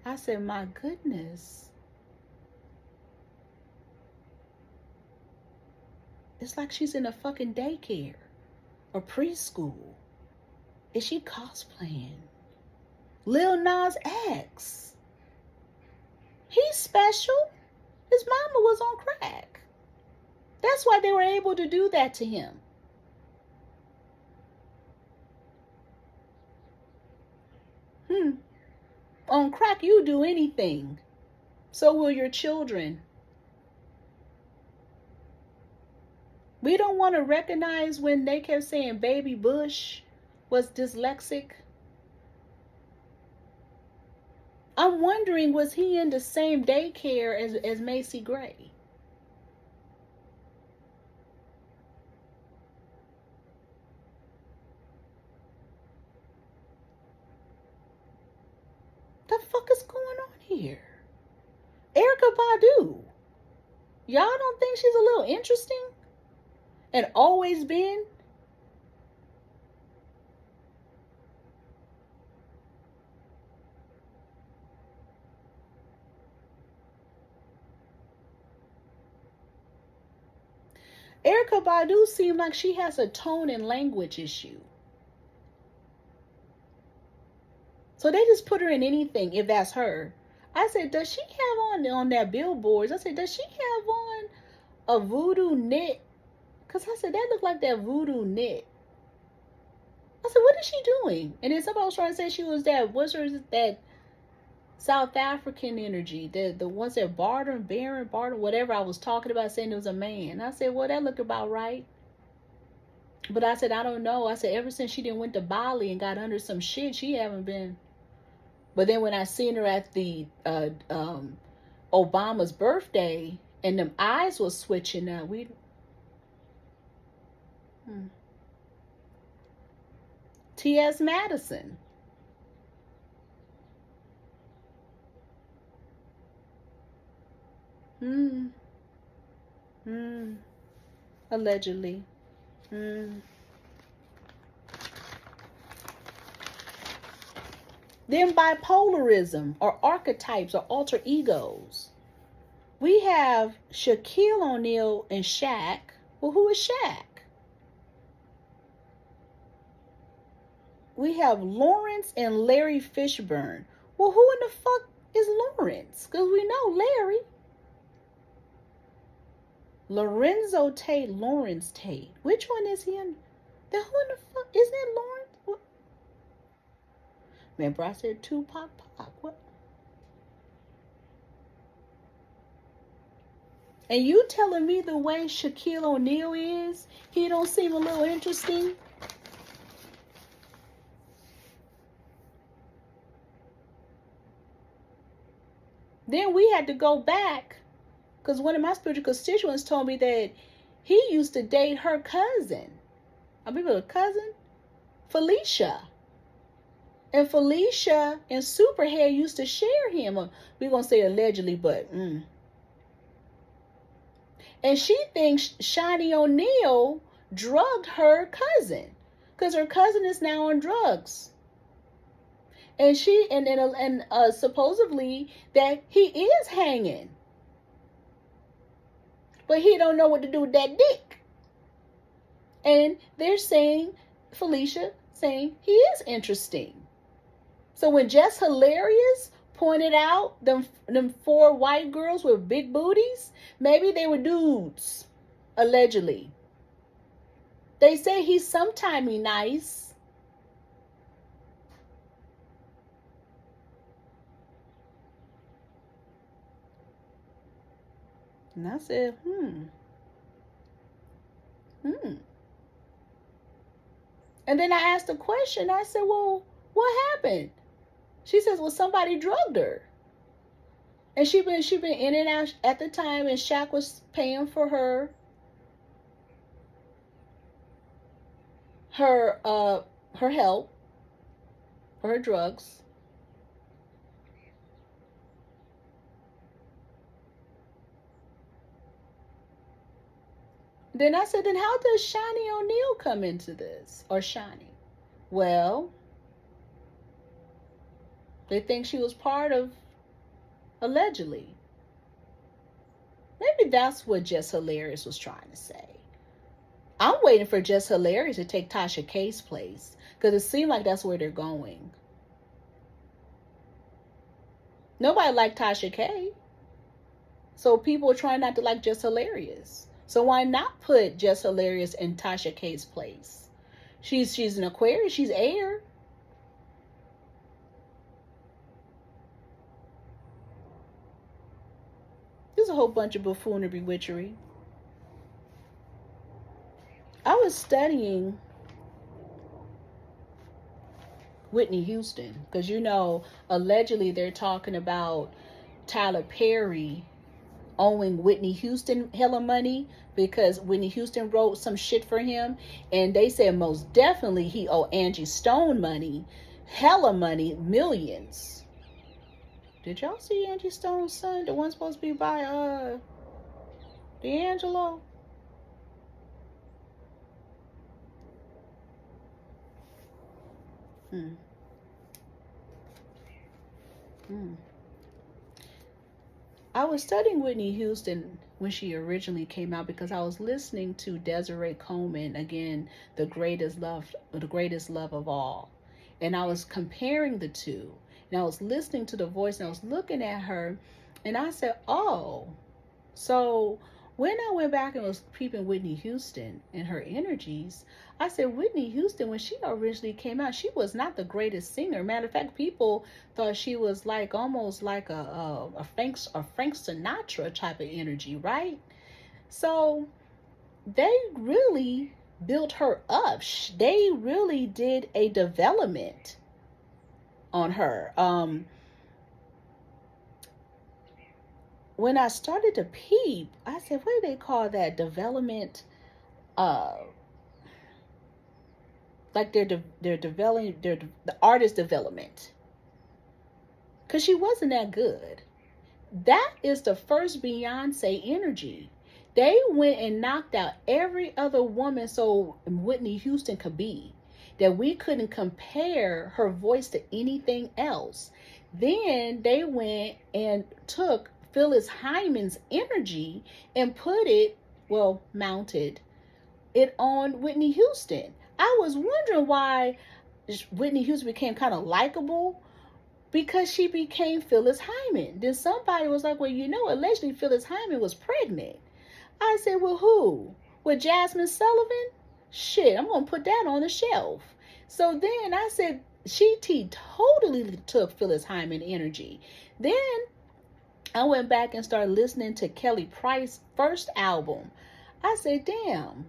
Speaker 1: I said, my goodness. It's like she's in a fucking daycare or preschool. Is she cosplaying? Lil Nas X. He's special. His mama was on crack. That's why they were able to do that to him. On crack, you do anything. So will your children. We don't want to recognize when they kept saying Baby Bush was dyslexic. I'm wondering, was he in the same daycare as Macy Gray? The fuck is going on here? Erykah Badu. Y'all don't think she's a little interesting? And always been? Erykah Badu seems like she has a tone and language issue. So they just put her in anything if that's her. I said, does she have on that billboards? I said, does she have on a voodoo knit? Because I said, that looked like that voodoo knit. I said, what is she doing? And then somebody was trying to say she was that, that South African energy, the ones that Baron, whatever I was talking about, saying it was a man. I said, well, that looked about right. But I said, I don't know. I said, ever since she didn't went to Bali and got under some shit, she haven't been. But then when I seen her at the Obama's birthday and them eyes was switching up, T.S. Madison. Allegedly. Then bipolarism or archetypes or alter egos. We have Shaquille O'Neal and Shaq. Well, who is Shaq? We have Lawrence and Larry Fishburne. Well, who in the fuck is Lawrence? Because we know Larry. Lorenzo Tate, Lawrence Tate. Which one is he in? Who in the fuck? Isn't it Lawrence? What? Remember I said Tupac, Pac. What? And you telling me the way Shaquille O'Neal is, he don't seem a little interesting? Then we had to go back because one of my spiritual constituents told me that he used to date her cousin. I believe it was a cousin, Felicia. And Felicia and Superhead used to share him. We're going to say allegedly, but... And she thinks Shani O'Neal drugged her cousin because her cousin is now on drugs. And supposedly that he is hanging. But he don't know what to do with that dick. And they're saying, Felicia saying he is interesting. So when Jess Hilarious pointed out them 4 white girls with big booties, maybe they were dudes, allegedly. They say he's sometimey nice. And I said, And then I asked a question. I said, well, what happened? She says, well, somebody drugged her. And she been in and out at the time, and Shaq was paying for her help for her drugs. Then I said, then how does Shani O'Neal come into this? Or Shani? Well, they think she was part of, allegedly. Maybe that's what Jess Hilarious was trying to say. I'm waiting for Jess Hilarious to take Tasha K's place because it seemed like that's where they're going. Nobody liked Tasha K. So people are trying not to like Just Hilarious. So why not put Just Hilarious in Tasha K's place? She's an Aquarius. She's air. There's a whole bunch of buffoonery, witchery. I was studying Whitney Houston because, you know, allegedly they're talking about Tyler Perry owing Whitney Houston hella money because Whitney Houston wrote some shit for him, and they said most definitely he owed Angie Stone money, hella money, millions. Did y'all see Angie Stone's son, the one supposed to be by D'Angelo? I was studying Whitney Houston when she originally came out because I was listening to Desiree Coleman, again, the greatest love of all. And I was comparing the two. And I was listening to the voice and I was looking at her and I said, oh, so when I went back and was peeping Whitney Houston and her energies, I said, Whitney Houston, when she originally came out, she was not the greatest singer. Matter of fact, people thought she was like almost like a Frank Sinatra type of energy, right? So they really built her up. They really did a development on her. When I started to peep, I said, what do they call that? Development, like they're developing the artist development. Because she wasn't that good. That is the first Beyonce energy. They went and knocked out every other woman so Whitney Houston could be. That we couldn't compare her voice to anything else. Then they went and took Phyllis Hyman's energy and mounted it on Whitney Houston. I was wondering why Whitney Houston became kind of likable, because she became Phyllis Hyman. Then somebody was like, well, you know, allegedly Phyllis Hyman was pregnant. I said, well, who? With Jasmine Sullivan? Shit, I'm going to put that on the shelf. So then I said, she totally took Phyllis Hyman energy. Then I went back and started listening to Kelly Price's first album. I said, damn,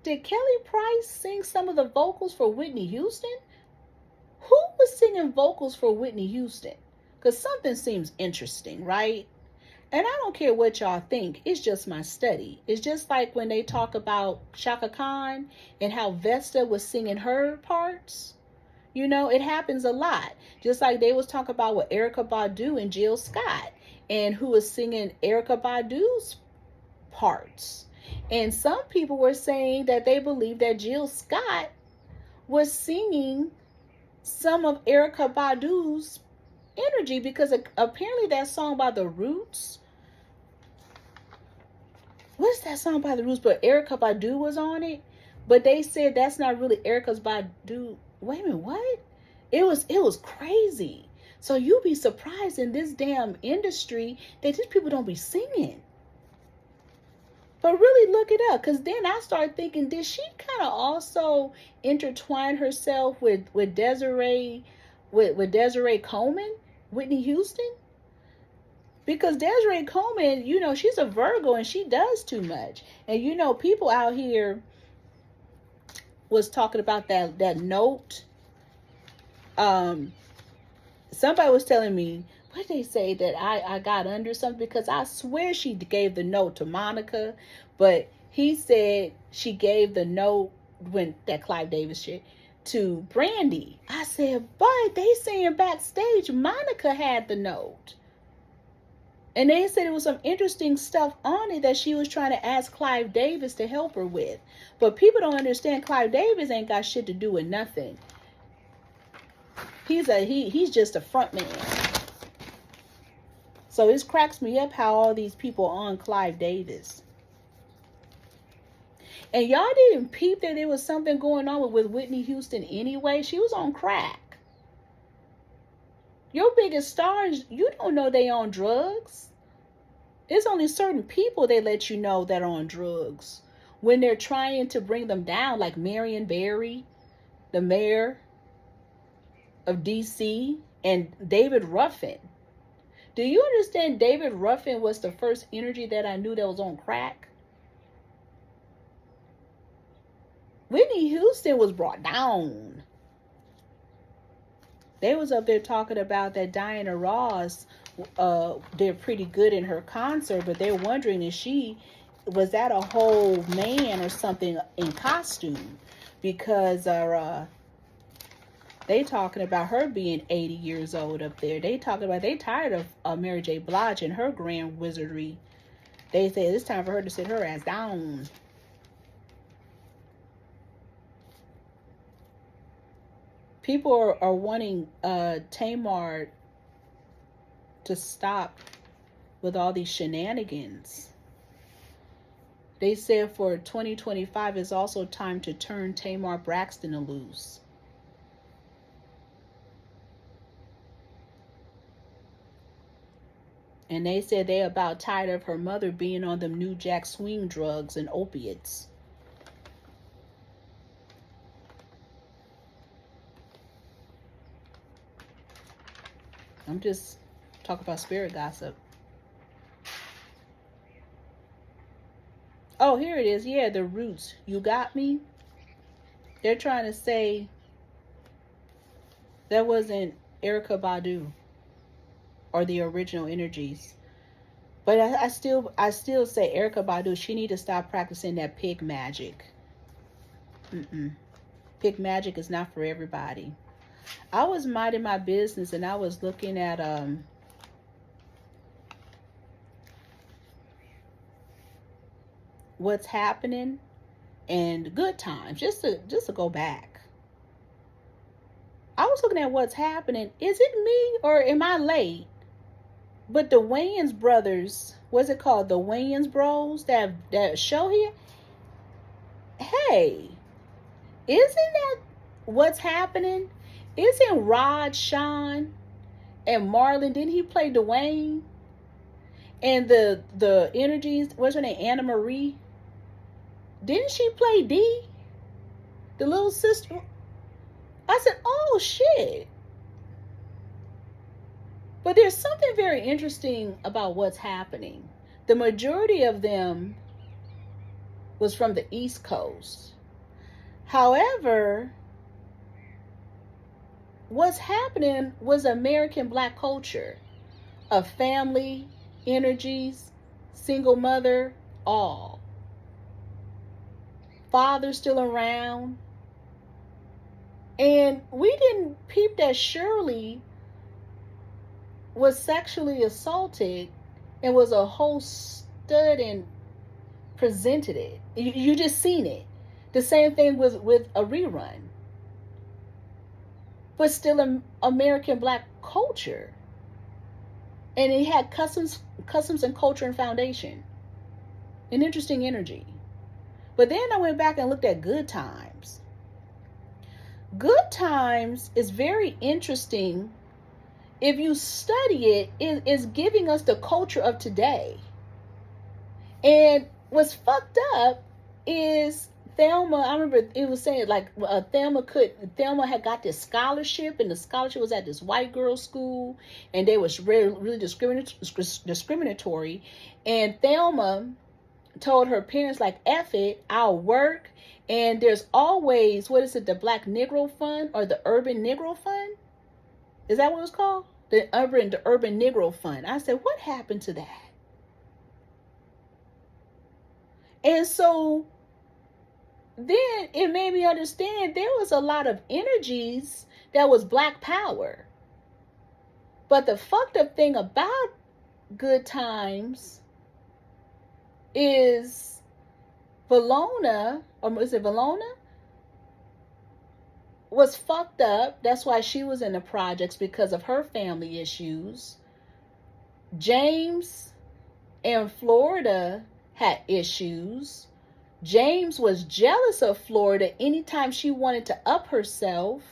Speaker 1: did Kelly Price sing some of the vocals for Whitney Houston? Who was singing vocals for Whitney Houston? Because something seems interesting, right? And I don't care what y'all think. It's just my study. It's just like when they talk about Chaka Khan and how Vesta was singing her parts. You know, it happens a lot. Just like they was talking about with Erykah Badu and Jill Scott, and who was singing Erykah Badu's parts. And some people were saying that they believed that Jill Scott was singing some of Erykah Badu's energy, because apparently that song by The Roots, what's that song by The Roots, but Erykah Badu was on it, but they said that's not really Erykah's Badu. Wait a minute, what? It was crazy. So you'd be surprised in this damn industry that these people don't be singing. But really look it up, because then I started thinking, did she kind of also intertwine herself with Desiree Coleman, Whitney Houston? Because Desiree Coleman, you know, she's a Virgo and she does too much. And you know, people out here was talking about that note. Somebody was telling me, what did they say, that I got under something, because I swear she gave the note to Monica, but he said she gave the note, when that Clive Davis shit, to Brandy. I said, but they saying backstage Monica had the note. And they said it was some interesting stuff on it that she was trying to ask Clive Davis to help her with. But people don't understand, Clive Davis ain't got shit to do with nothing. He's just a front man. So it cracks me up how all these people are on Clive Davis. And y'all didn't peep that there was something going on with Whitney Houston anyway. She was on crack. Your biggest stars, you don't know they on drugs. It's only certain people they let you know that are on drugs when they're trying to bring them down, like Marion Barry, the mayor of DC, and David Ruffin. Do you understand David Ruffin was the first energy that I knew that was on crack? Whitney Houston was brought down. They was up there talking about that Diana Ross did pretty good in her concert, but they're wondering if she was that a whole man or something in costume, because they talking about her being 80 years old up there. They talking about they tired of Mary J. Blige and her grand wizardry. They say it's time for her to sit her ass down. People are wanting Tamar to stop with all these shenanigans. They said for 2025 is also time to turn Tamar Braxton loose. And they said they about tired of her mother being on them New Jack Swing drugs and opiates. I'm just talking about spirit gossip. Oh, here it is. Yeah, the Roots. You got me? They're trying to say that wasn't Erykah Badu or the original energies. But I still say Erykah Badu, she need to stop practicing that pig magic. Pig magic is not for everybody. I was minding my business and I was looking at what's happening and Good Times, just to go back. I was looking at what's happening. Is it me or am I late? But the Wayans brothers, what's it called? The Wayans bros, that show here. Hey, isn't that what's happening? Isn't Rod Sean and Marlon, didn't he play Dwayne? And the energies, what's her name? Anna Marie. Didn't she play Dee? The little sister. I said, oh shit. But there's something very interesting about what's happening. The majority of them was from the East Coast. However, what's happening was American Black culture of family, energies, single mother, all. Father still around. And we didn't peep that Shirley was sexually assaulted and was a whole stud and presented it. You just seen it. The same thing with a rerun. But still American Black culture. And it had customs and culture and foundation. An interesting energy. But then I went back and looked at Good Times. Good Times is very interesting. If you study it, it is giving us the culture of today. And what's fucked up is Thelma, I remember it was saying like Thelma had got this scholarship, and the scholarship was at this white girl school, and they was really discriminatory. And Thelma told her parents, like, F it, I'll work. And there's always, what is it, the Black Negro Fund or the Urban Negro Fund? Is that what it's called? The Urban Negro Fund. I said, what happened to that? And so then it made me understand there was a lot of energies that was Black power. But the fucked up thing about Good Times is Valona, or is it Valona? Was fucked up. That's why she was in the projects, because of her family issues. James in Florida had issues. James was jealous of Florida. Anytime she wanted to up herself,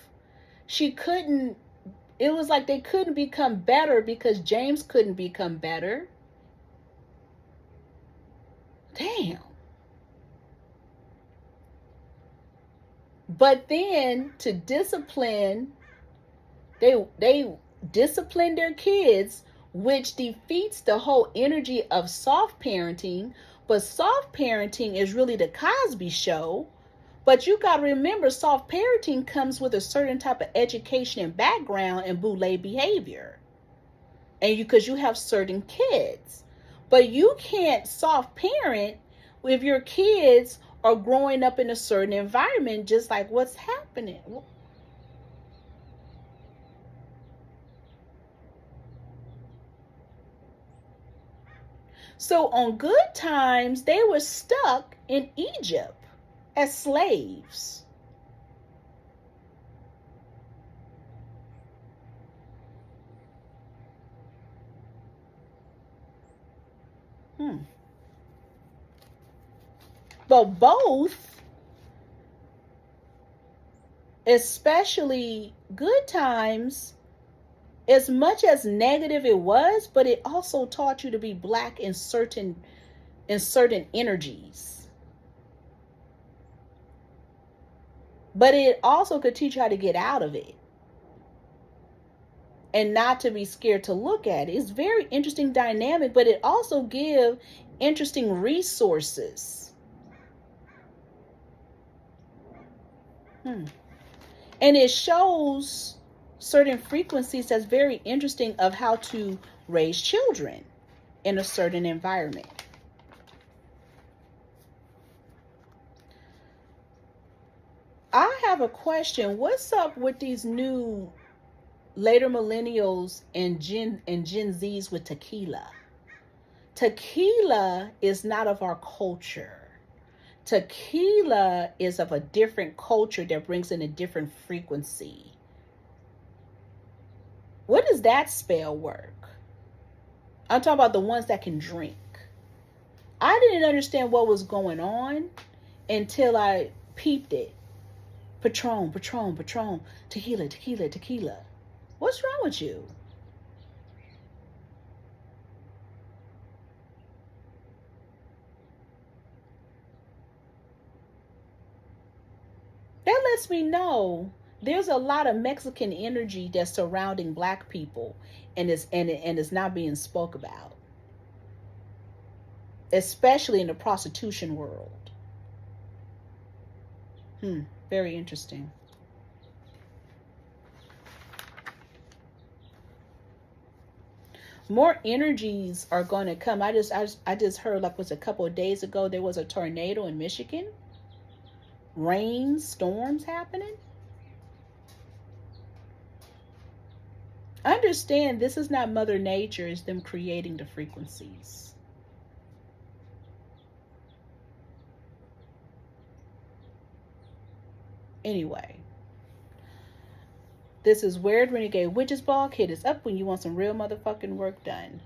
Speaker 1: she couldn't It was like they couldn't become better because James couldn't become better. Damn. But then to discipline, they discipline their kids, which defeats the whole energy of soft parenting. But soft parenting is really the Cosby Show. But you got to remember, soft parenting comes with a certain type of education and background and boule behavior. And because you have certain kids. But you can't soft parent if your kids are growing up in a certain environment, just like what's happening. So on good times, they were stuck in Egypt as slaves. But both, especially good times, as much as negative it was, but it also taught you to be black in certain energies. But it also could teach you how to get out of it and not to be scared to look at it. It's very interesting dynamic, but it also give interesting resources. And it shows certain frequencies that's very interesting of how to raise children in a certain environment. I have a question. What's up with these new later millennials and Gen Zs with tequila? Tequila is not of our culture. Tequila is of a different culture that brings in a different frequency. What does that spell work? I'm talking about the ones that can drink. I didn't understand what was going on until I peeped it. Patron, Patron, Patron, tequila, tequila, tequila. What's wrong with you? That lets me know there's a lot of Mexican energy that's surrounding black people and is not being spoke about. Especially in the prostitution world. Very interesting. More energies are going to come. I just heard, like, was a couple of days ago, there was a tornado in Michigan. Rain, storms happening. Understand, this is not Mother Nature, it's them creating the frequencies. Anyway, this is Weird Renegade Witches Blog. Hit us up when you want some real motherfucking work done.